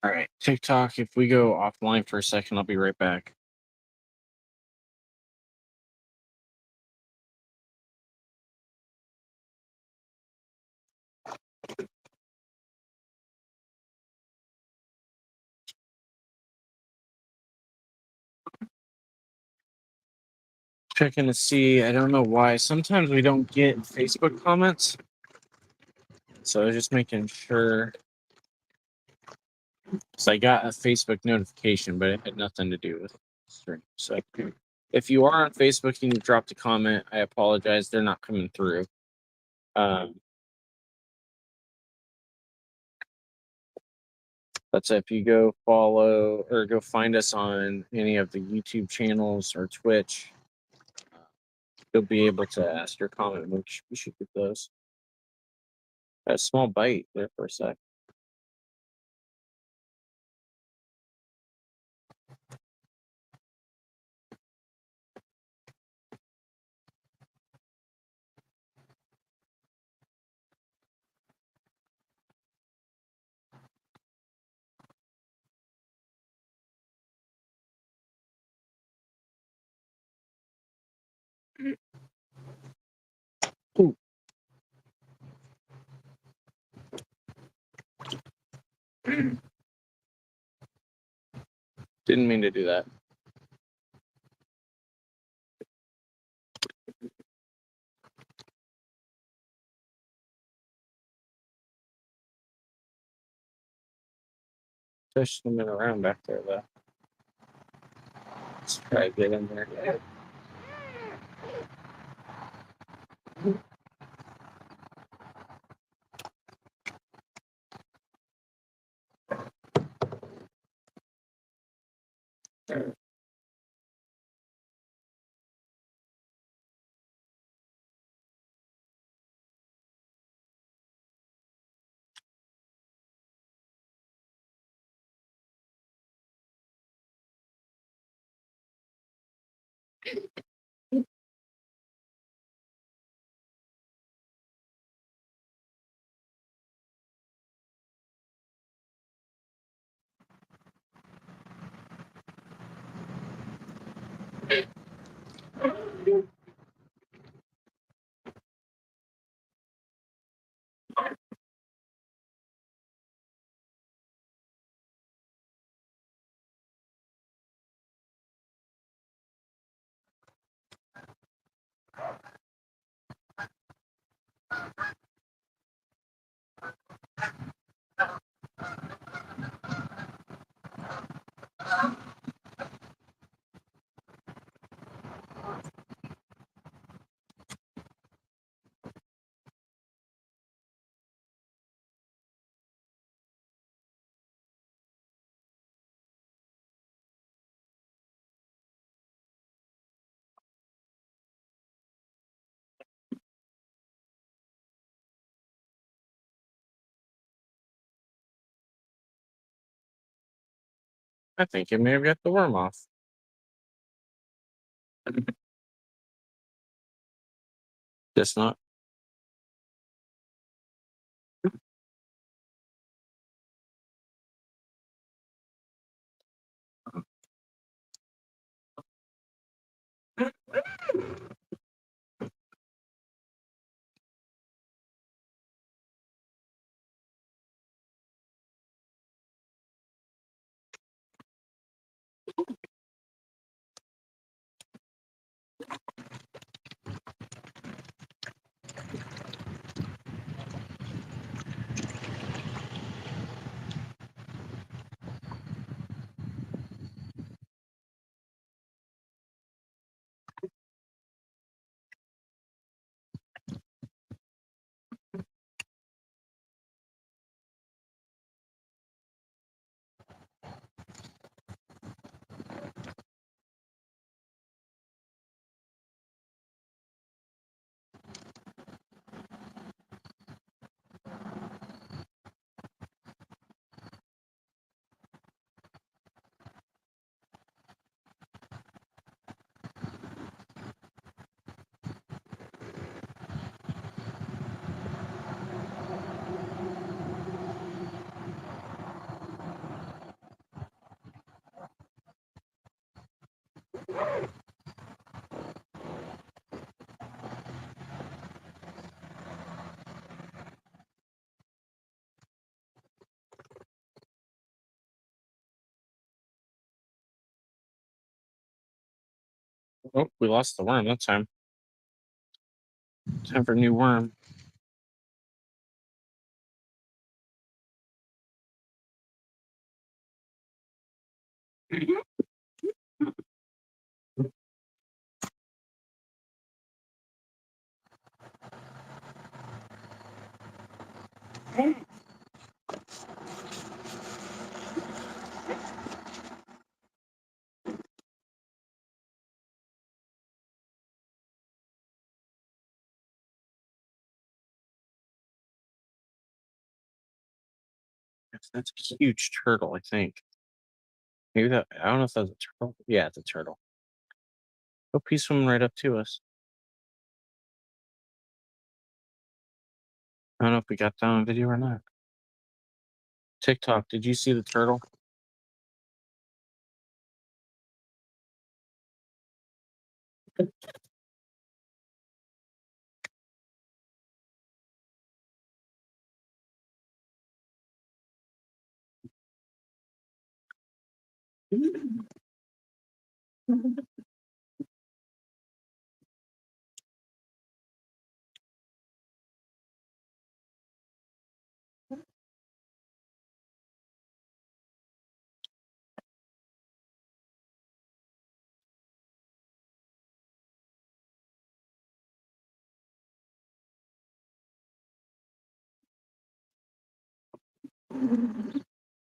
All right, TikTok. If we go offline for a second, I'll be right back. Checking to see. I don't know why. Sometimes we don't get Facebook comments, so I was just making sure. So I got a Facebook notification, but it had nothing to do with stream. So if you are on Facebook and you dropped a comment, I apologize. They're not coming through. But if you go follow or go find us on any of the YouTube channels or Twitch, you'll be able to ask your comment. We should get those. A small bite there for a sec. Ooh. Didn't mean to do that. Fish swimming around back there though. Let's try to get in there. I think it may have got the worm off. Just not. Oh, we lost the worm that time. Time for a new worm. That's a huge turtle, I think. Maybe that, I don't know if that's a turtle. Yeah, it's a turtle. Oh, he's swimming right up to us. I don't know if we got that on video or not. TikTok, did you see the turtle?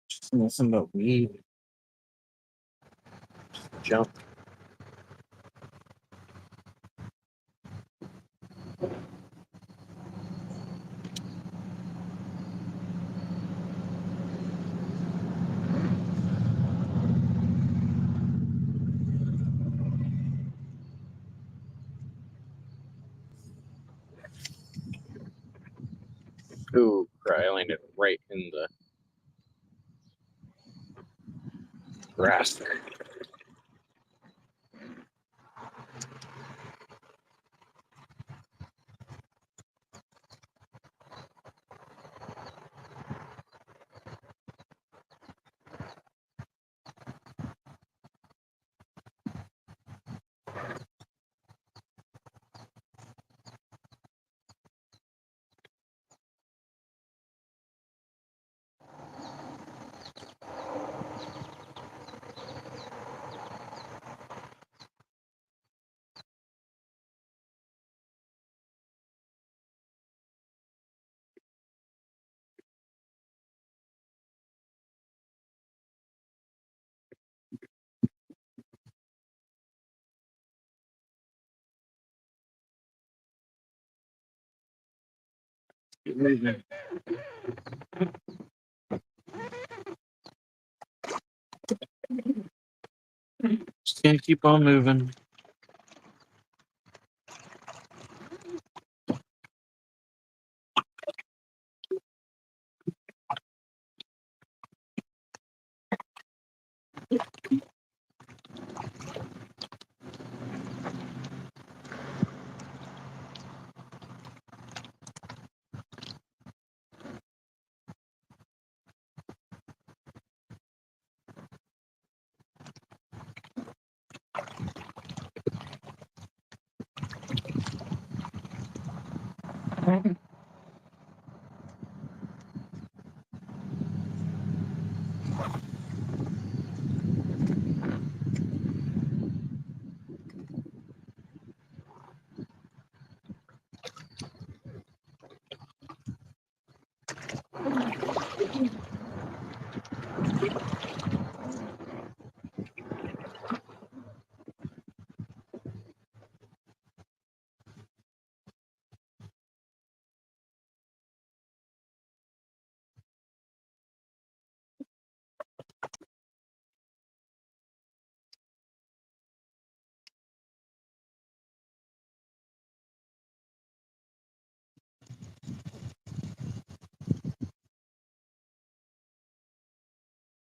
Just nothing but weed. Jump. Ooh, I landed right in the grass there. Can't keep on moving.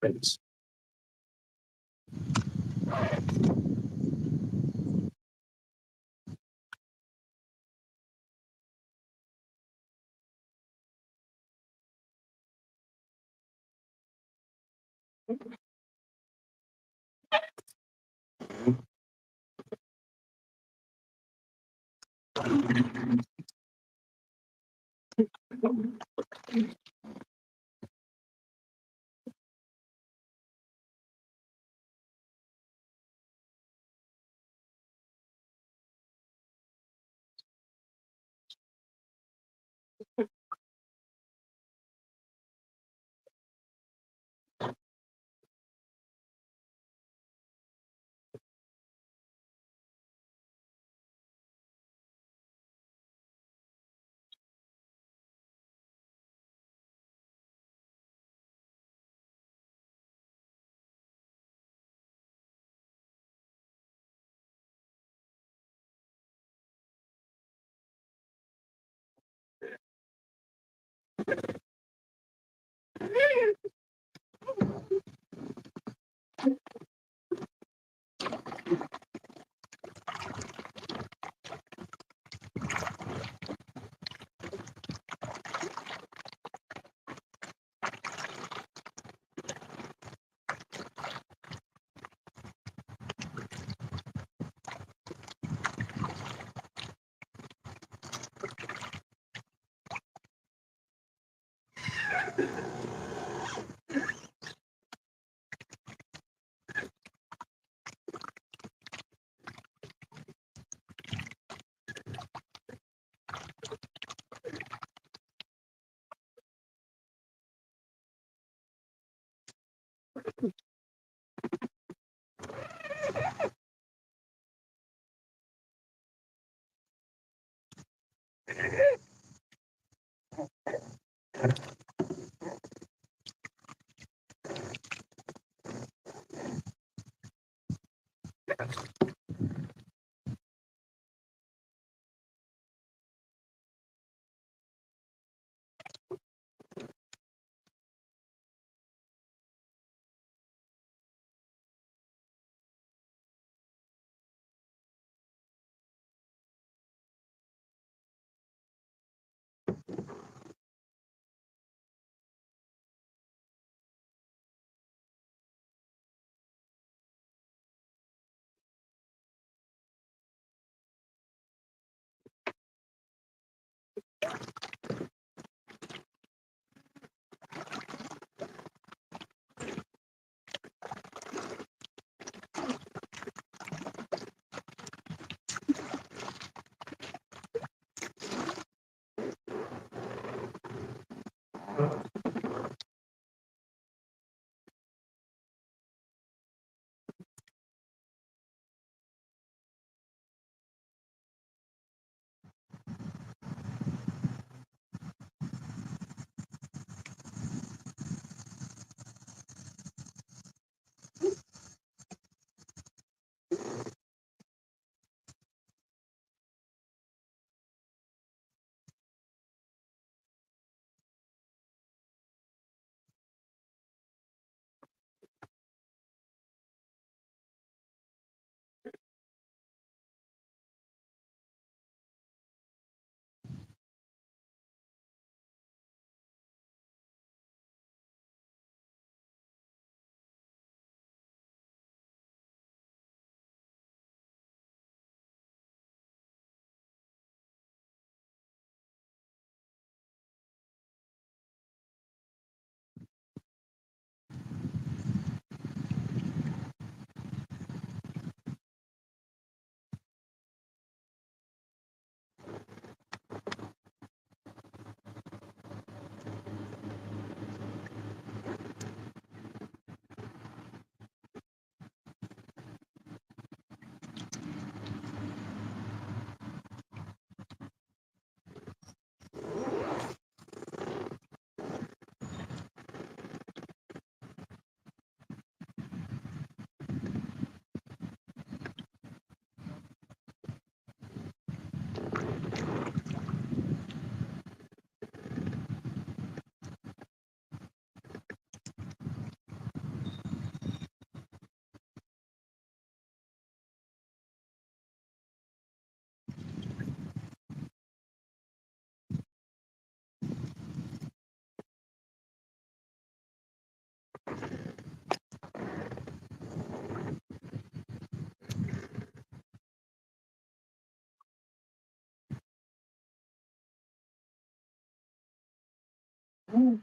Thanks. Ooh,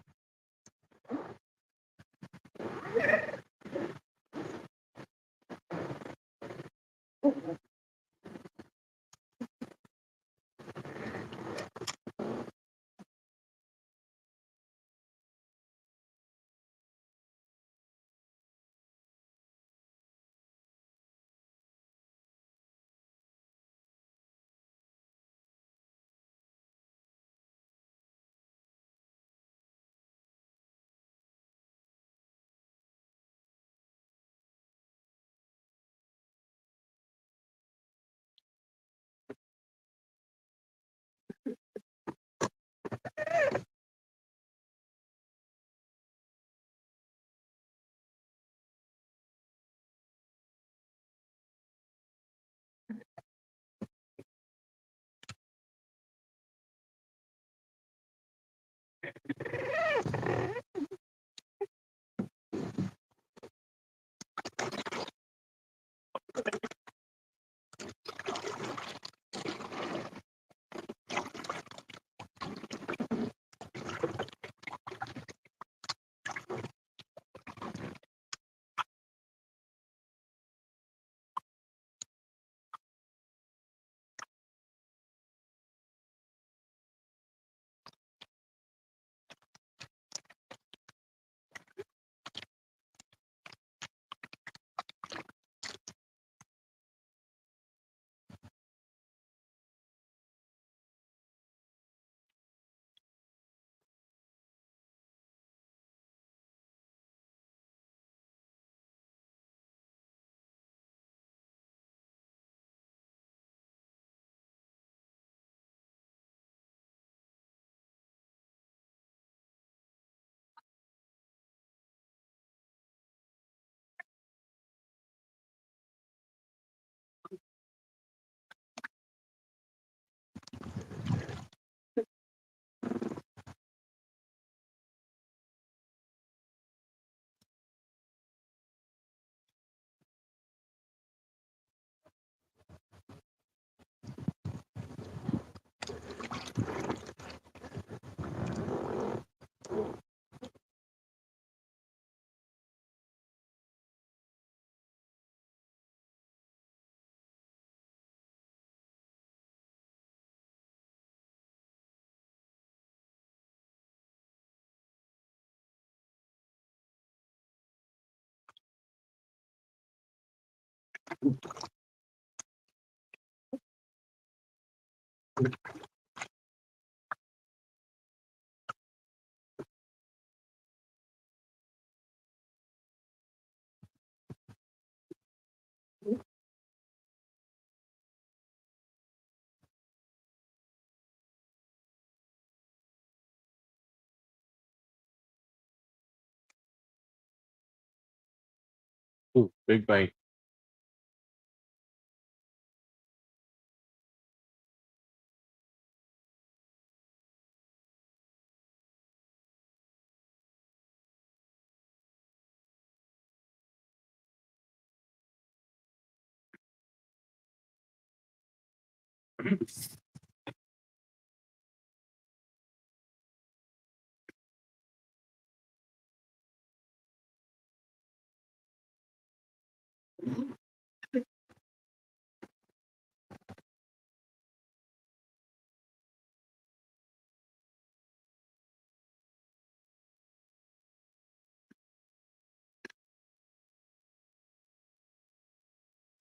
big bite.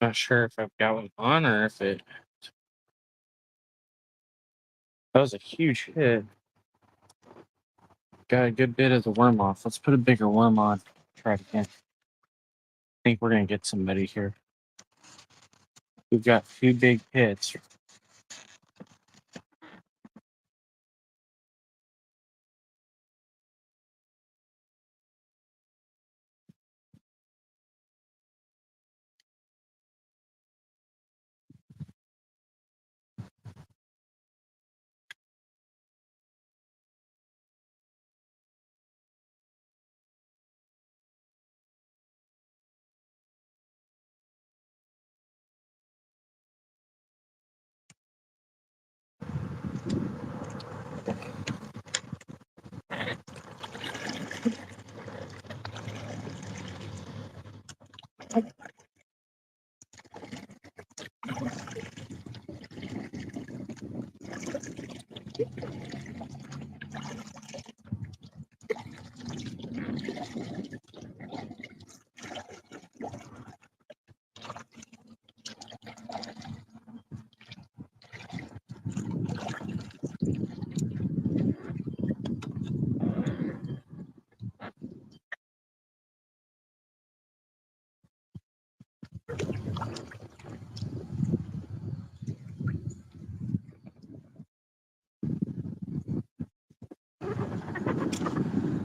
Not sure if I've got one on or if it. That was a huge hit. Got a good bit of the worm off. Let's put a bigger worm on. Try it again. I think we're gonna get somebody here. We've got two big hits.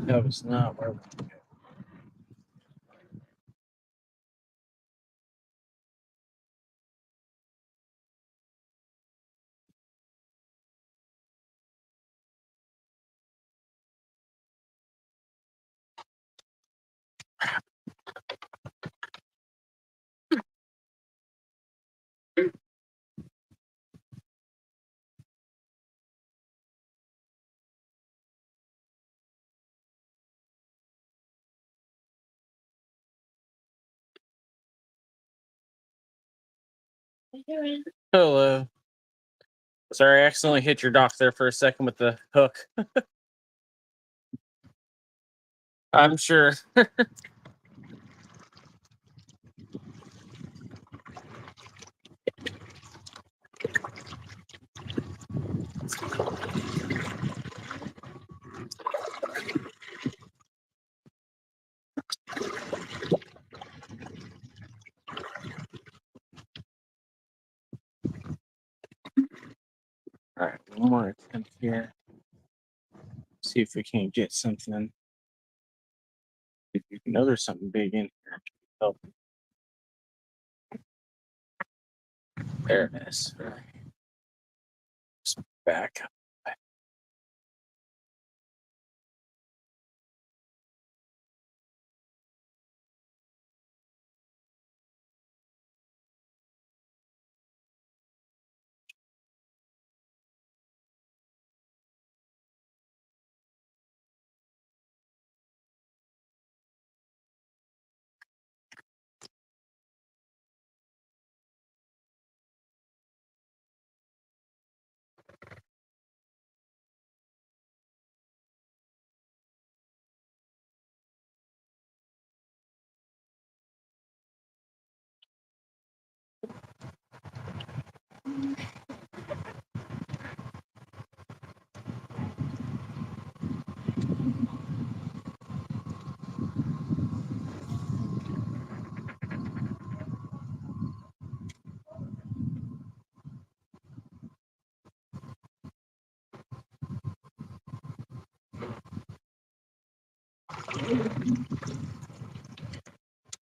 That was not where we Hello. Sorry, I accidentally hit your dock there for a second with the hook. I'm sure. All right, one more attempt here. See if we can get something. If you know there's something big in here. Oh, there it is. All right. Just back up.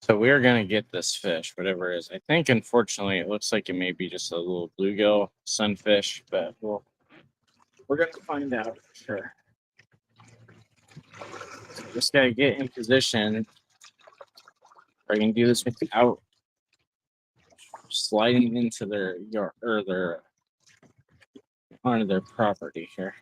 So we're gonna get this fish, whatever it is. I think, unfortunately, it looks like it may be just a little bluegill sunfish, but we're gonna find out for sure. Just gotta get in position. I can do this without sliding into their yard or their onto their property here.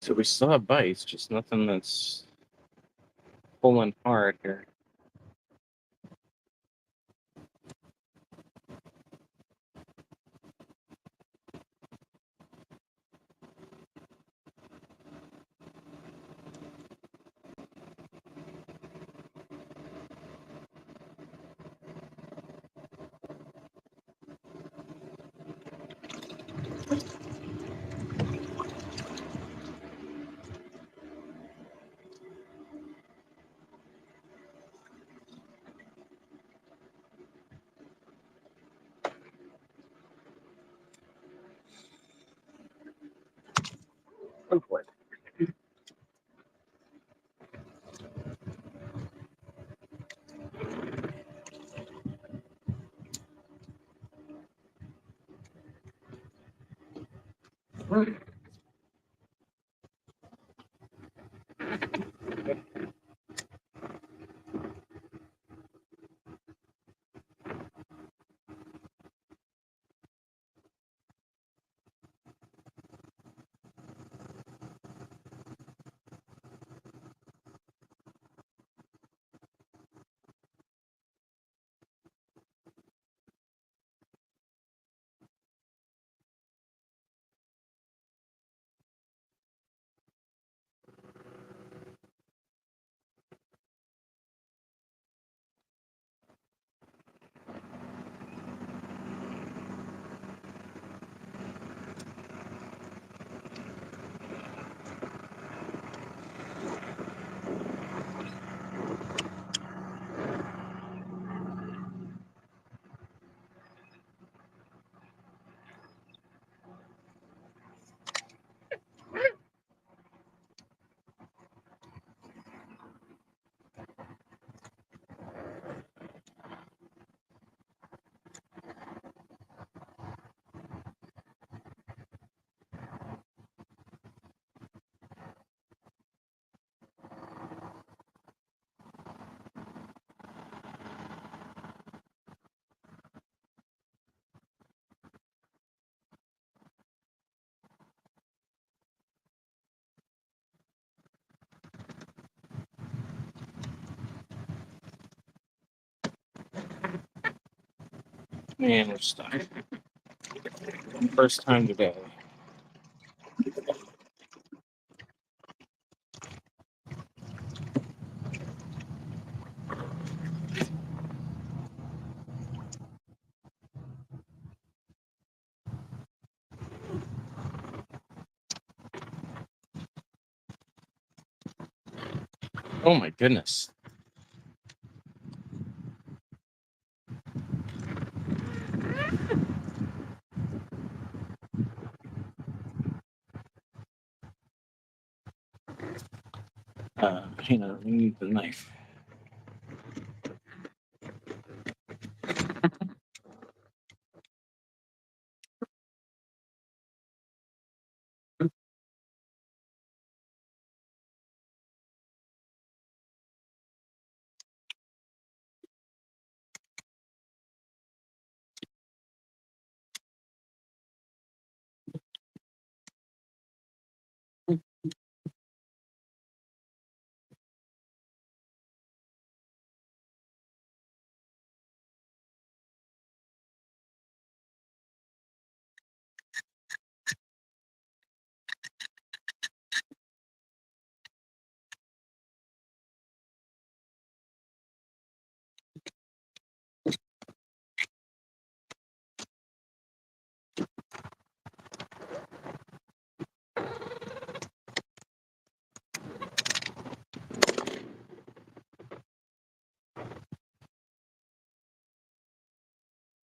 So we still have bites, just nothing that's pulling hard here. Oh boy. Man, we're stuck. First time today. Oh my goodness. Hang on, we need the knife.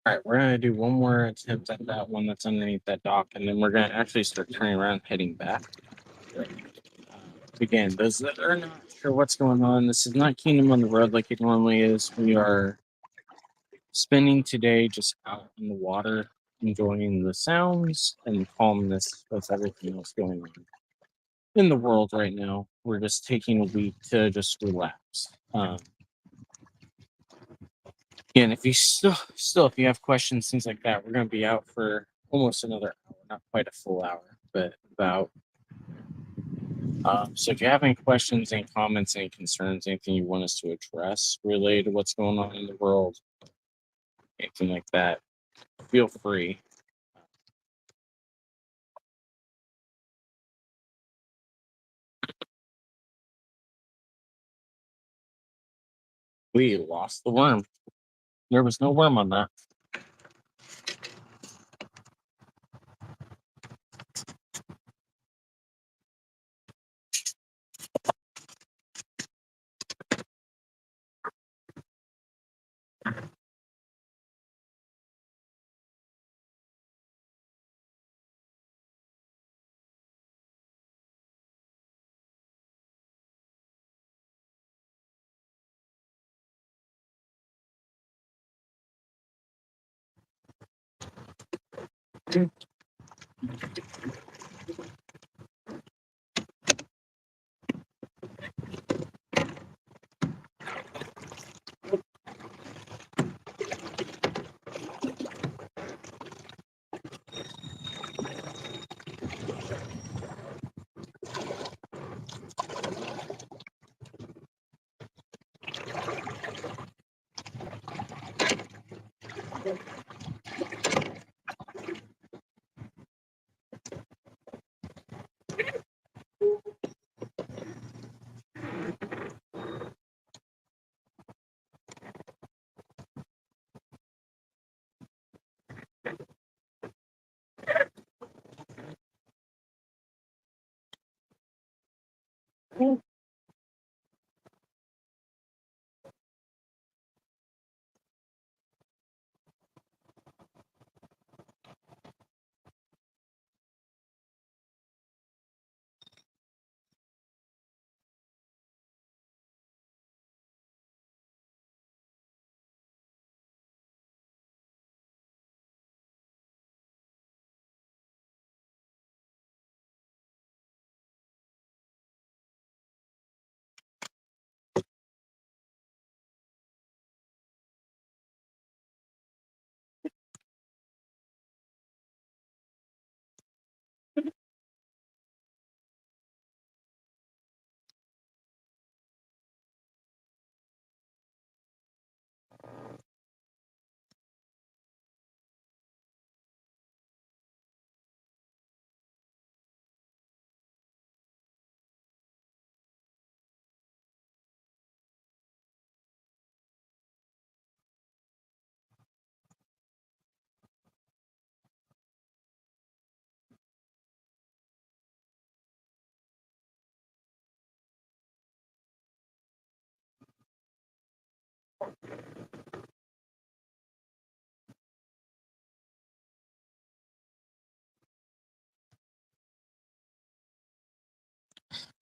All right, we're gonna do one more attempt at that one that's underneath that dock, and then we're gonna actually start turning around, heading back. Again, those that are not sure what's going on, this is not Kingdom on the Road like it normally is. We are spending today just out in the water, enjoying the sounds and calmness of everything else going on in the world right now. We're just taking a week to just relax. And if you still if you have questions, things like that, we're gonna be out for almost another hour, not quite a full hour, but about. So if you have any questions, any comments, any concerns, anything you want us to address related to what's going on in the world, anything like that, feel free. We lost the worm. There was no worm on that.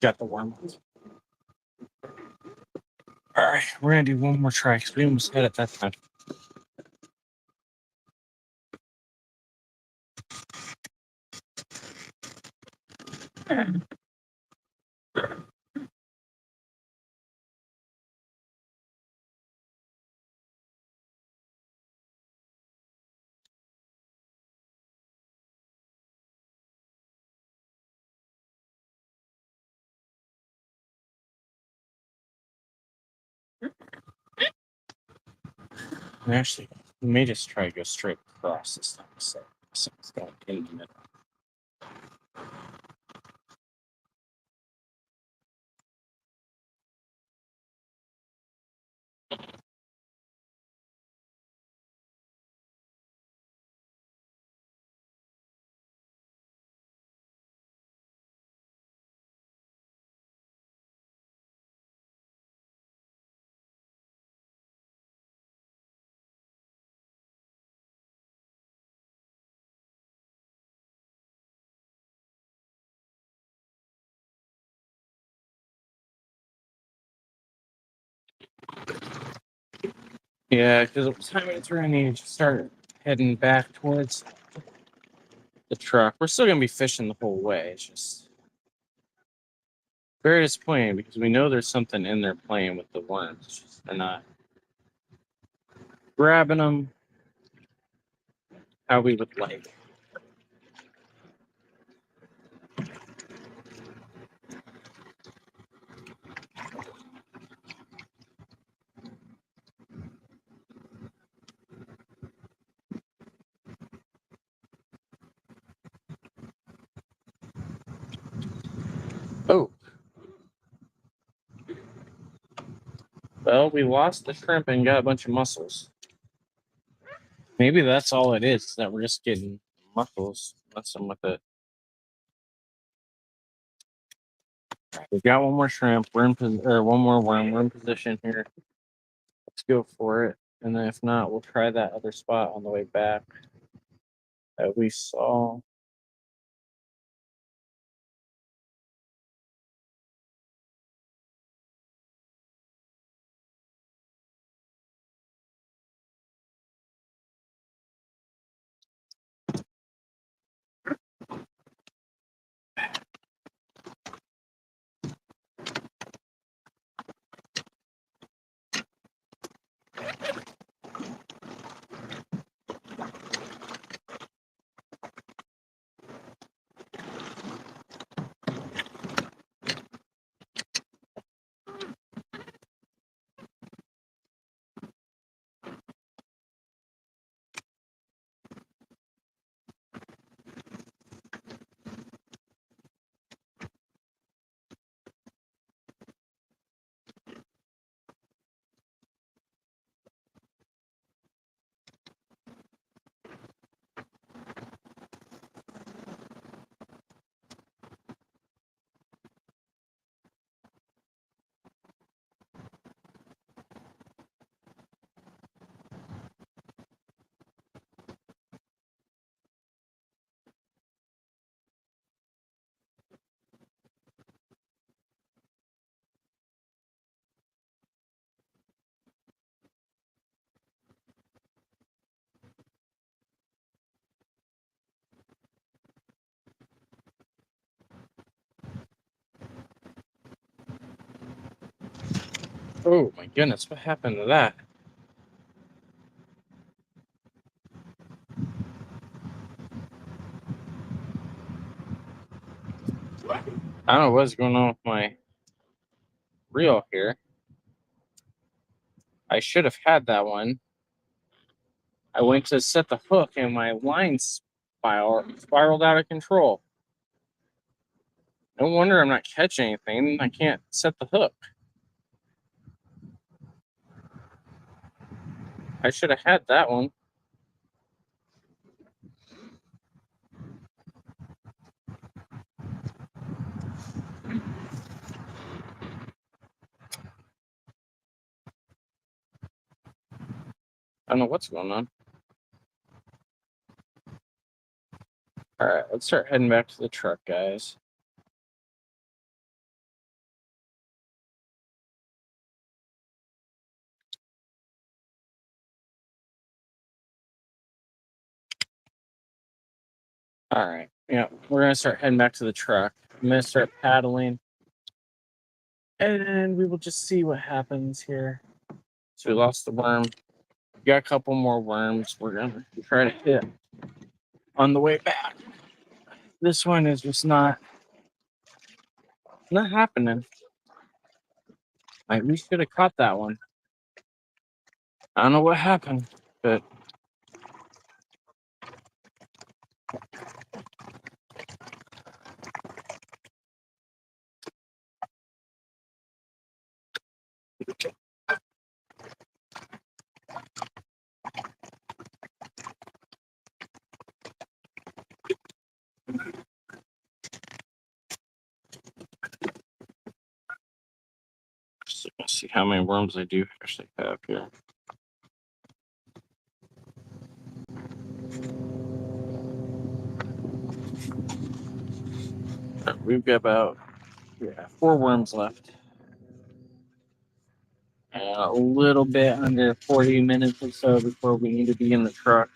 Got the worm. All right, we're gonna do one more try because we almost had it that time. And actually, we may just try to go straight across this time. So it's going in the middle. Yeah, because it was time it's running to start heading back towards the truck. We're still gonna be fishing the whole way. It's just very disappointing because we know there's something in there playing with the worms. It's just they're not grabbing them how we would like. Oh, well, we lost the shrimp and got a bunch of mussels. Maybe that's all it is, that we're just getting mussels. Messing with it. We've got one more shrimp. We're in or one more worm. We're in position here. Let's go for it. And then if not, we'll try that other spot on the way back that we saw. Oh my goodness, what happened to that? I don't know what's going on with my reel here. I should have had that one. I went to set the hook and my line spiraled out of control. No wonder I'm not catching anything. I can't set the hook. I should have had that one. I don't know what's going on. All right, let's start heading back to the truck, guys. All right. Yeah, we're gonna start heading back to the truck. I'm gonna start paddling, and we will just see what happens here. So we lost the worm. We got a couple more worms. We're gonna try to hit on the way back. This one is just not happening. Like we should have caught that one. I don't know what happened, but just let's see how many worms I do actually have here. We've got about four worms left. And a little bit under 40 minutes or so before we need to be in the truck.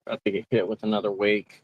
About to get hit with another wake.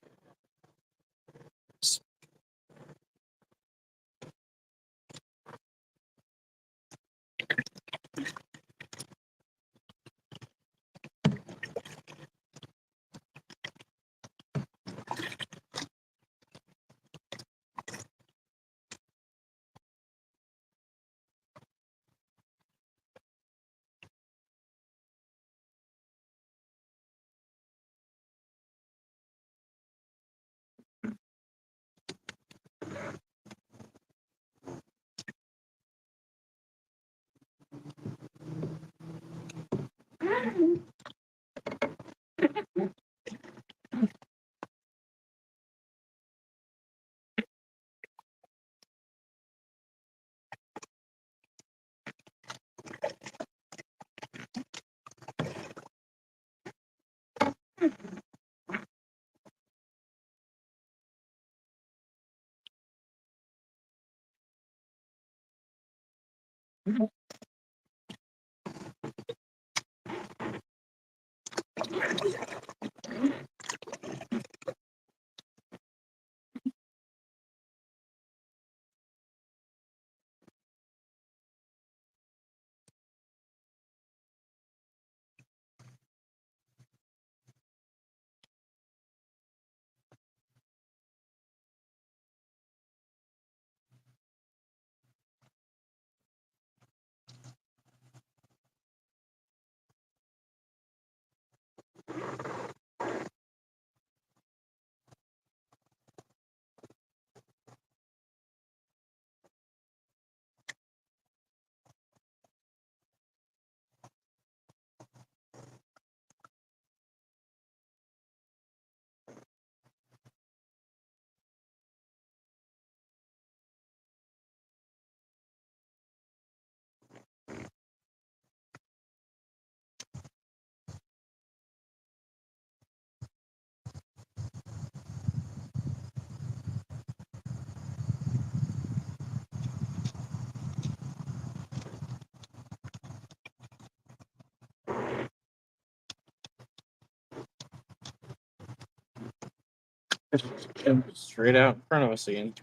Straight out in front of us again.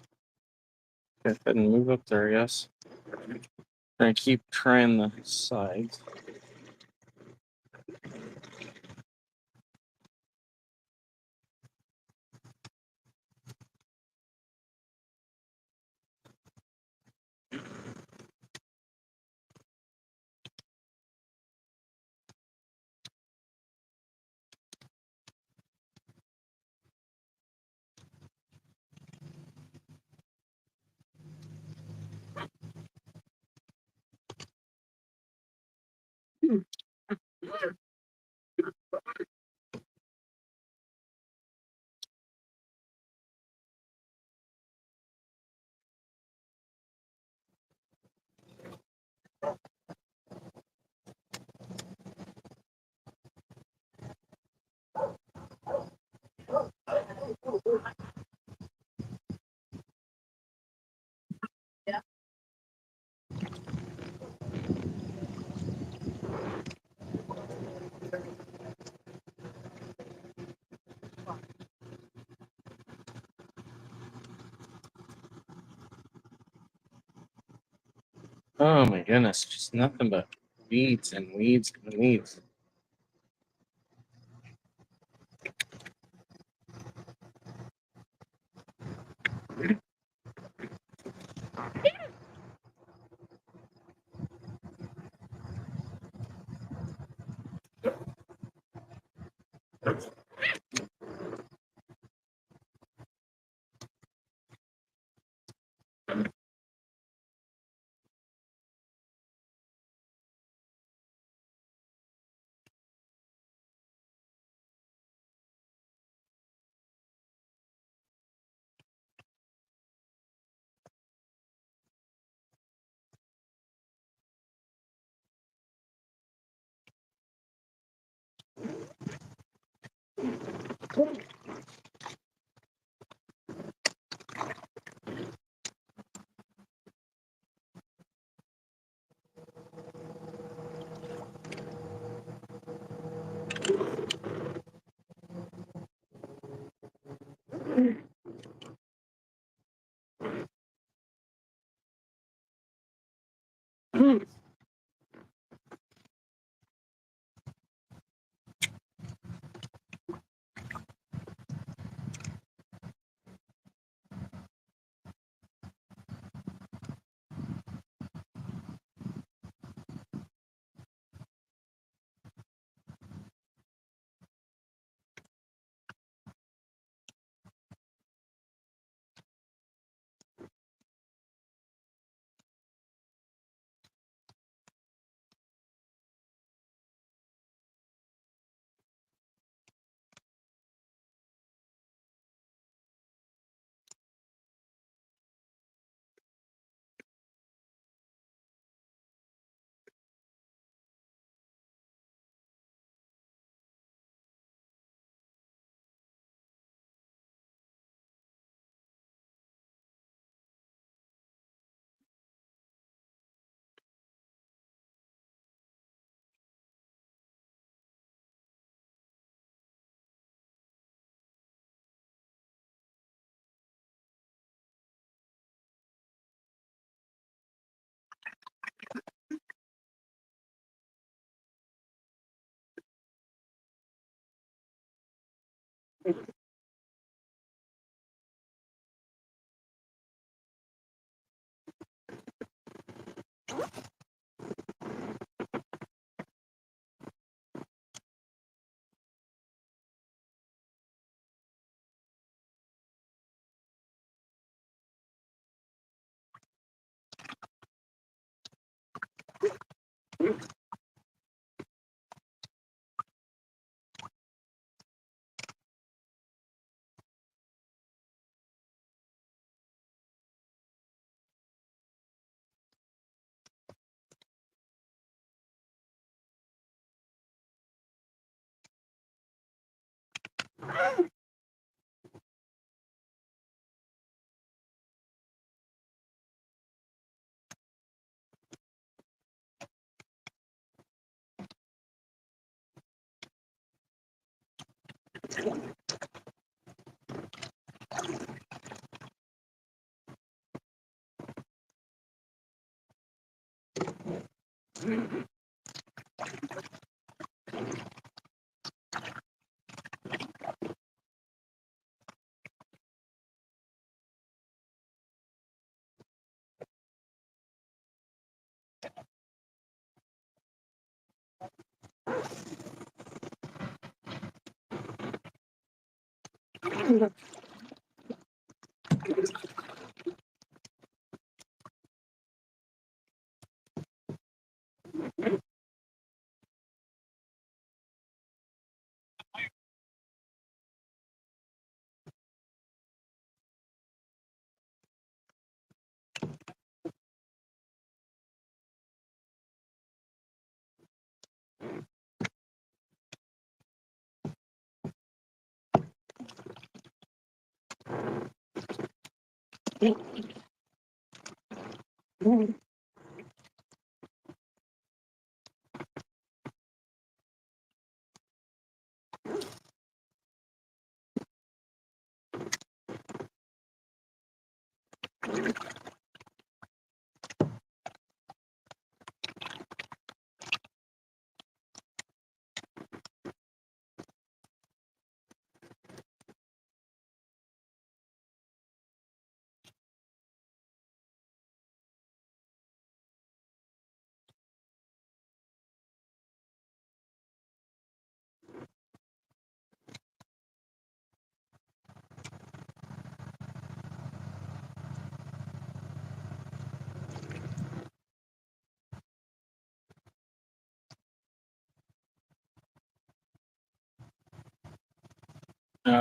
Go ahead and move up there, yes. Gonna keep trying the sides. Oh my goodness, just nothing but weeds and weeds and weeds.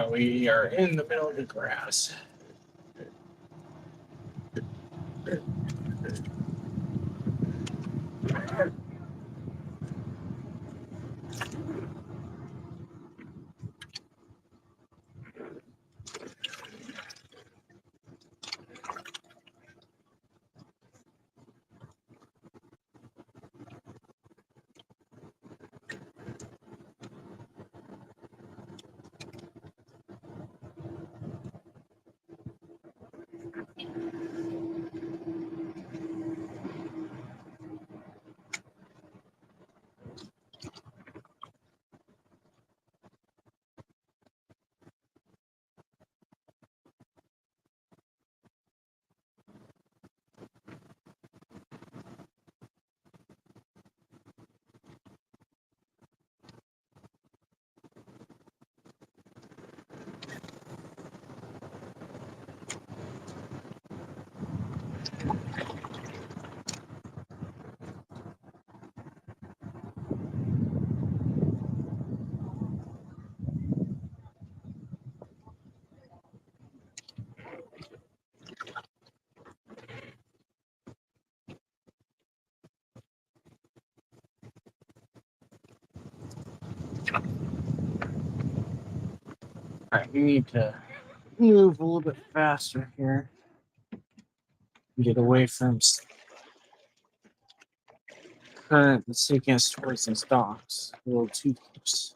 We are in the middle of the grass. All right, we need to move a little bit faster here. Get away from current that's taking us towards these docks. A little too close.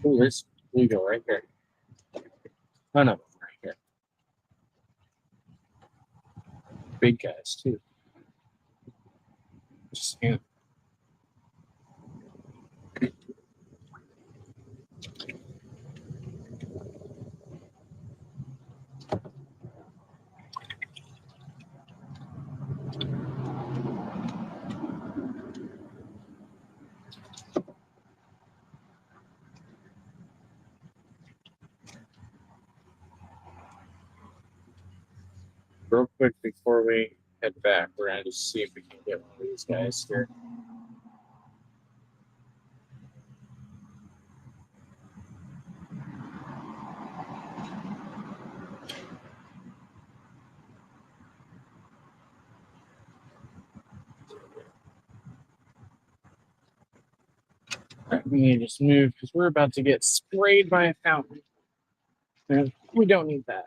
Oh, there's bluegill right here. Oh no, right here. Big guys too. Just real quick before we head back, we're gonna just see if we can get one of these guys here. We need to just move because we're about to get sprayed by a fountain. And we don't need that.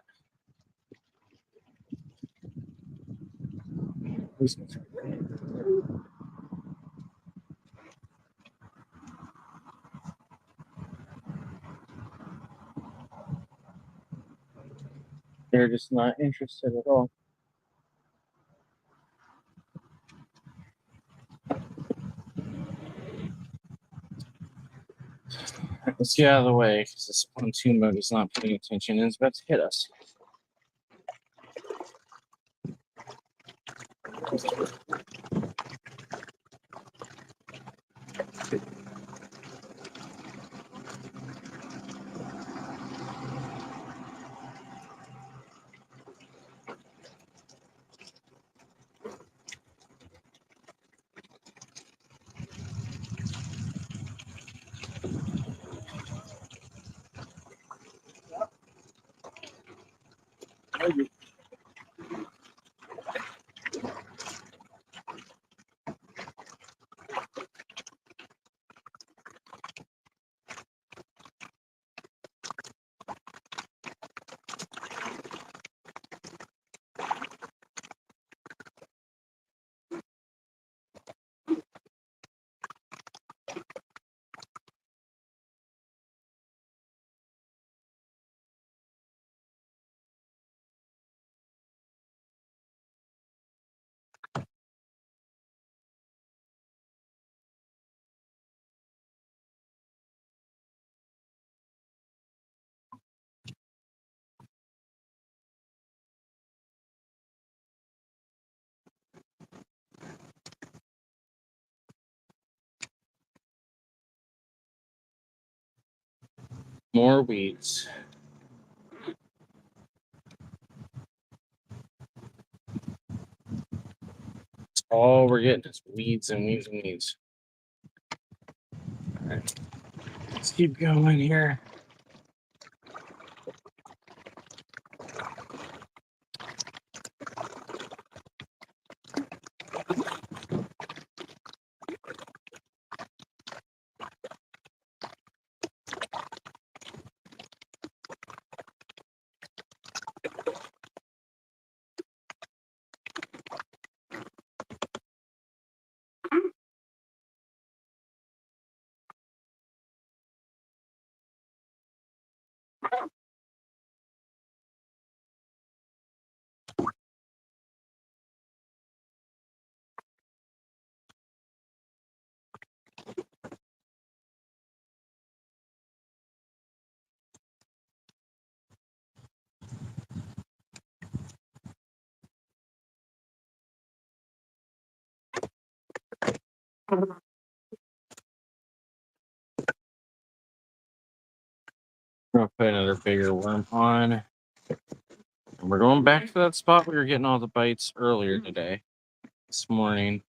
They're just not interested at all. Let's get out of the way because this pontoon boat is not paying attention and it's about to hit us. More weeds. That's all we're getting is weeds and weeds and weeds. All right. Let's keep going here. I'll put another bigger worm on. And we're going back to that spot we were getting all the bites earlier today, this morning.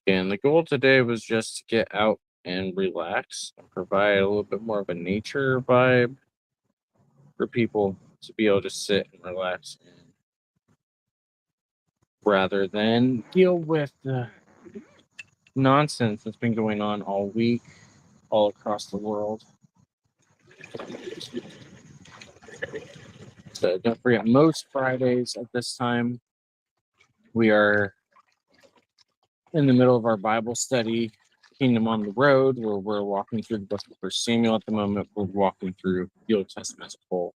And the goal today was just to get out and relax and provide a little bit more of a nature vibe for people to be able to sit and relax in rather than deal with the nonsense that's been going on all week all across the world. So don't forget, most Fridays at this time, we are in the middle of our Bible study, Kingdom on the Road, where we're walking through the book of First Samuel at the moment. We're walking through the Old Testament as a whole.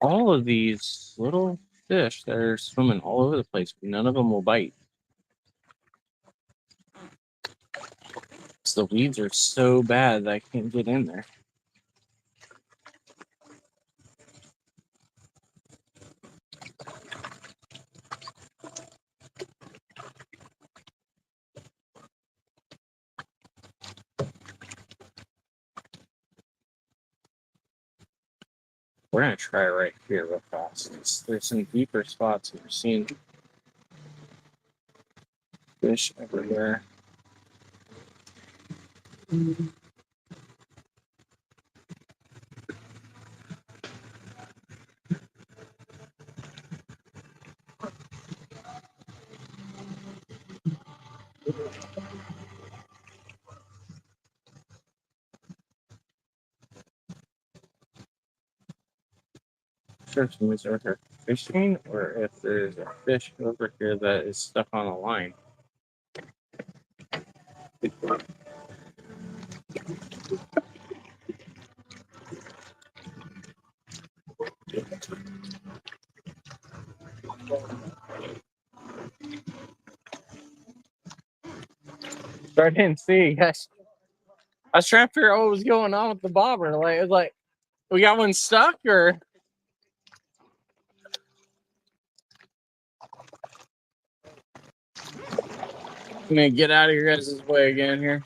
All of these little fish that are swimming all over the place, none of them will bite. So the weeds are so bad that I can't get in there. We're gonna try right here real fast. There's some deeper spots, and we're seeing fish everywhere. Sure, somebody's over here fishing, or if there's a fish over here that is stuck on a line. So I didn't see. I was trying to figure out what was going on with the bobber. Like, it's like we got one stuck, or I'm gonna get out of your guys' way again here.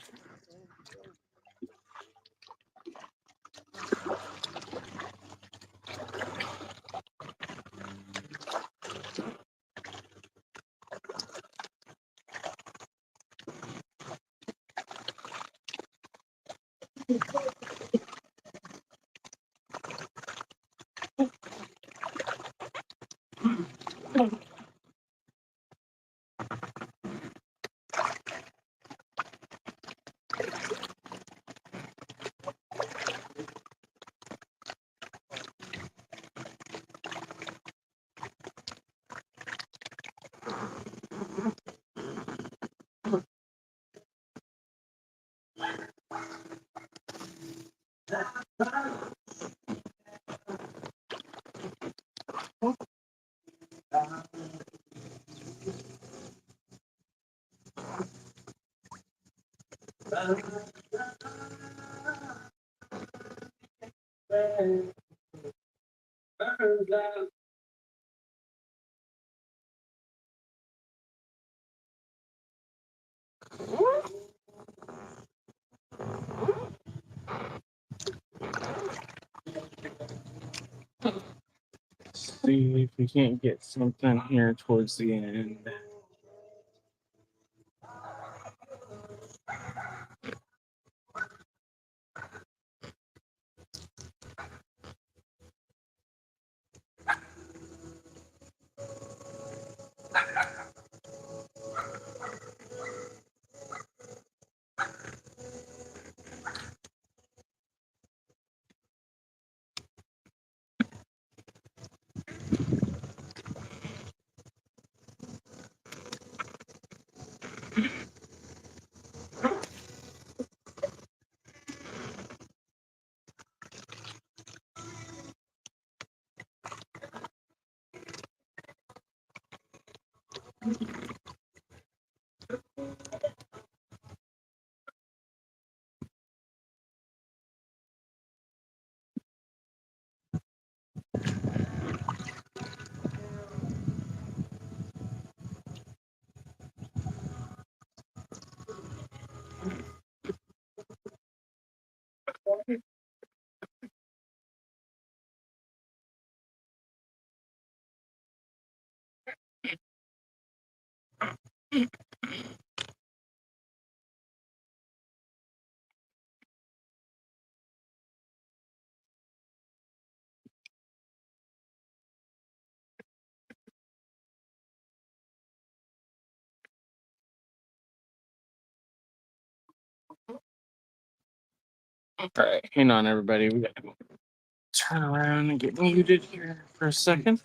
See if we can't get something here towards the end. All right, hang on, everybody. We got to turn around and get muted here for a second.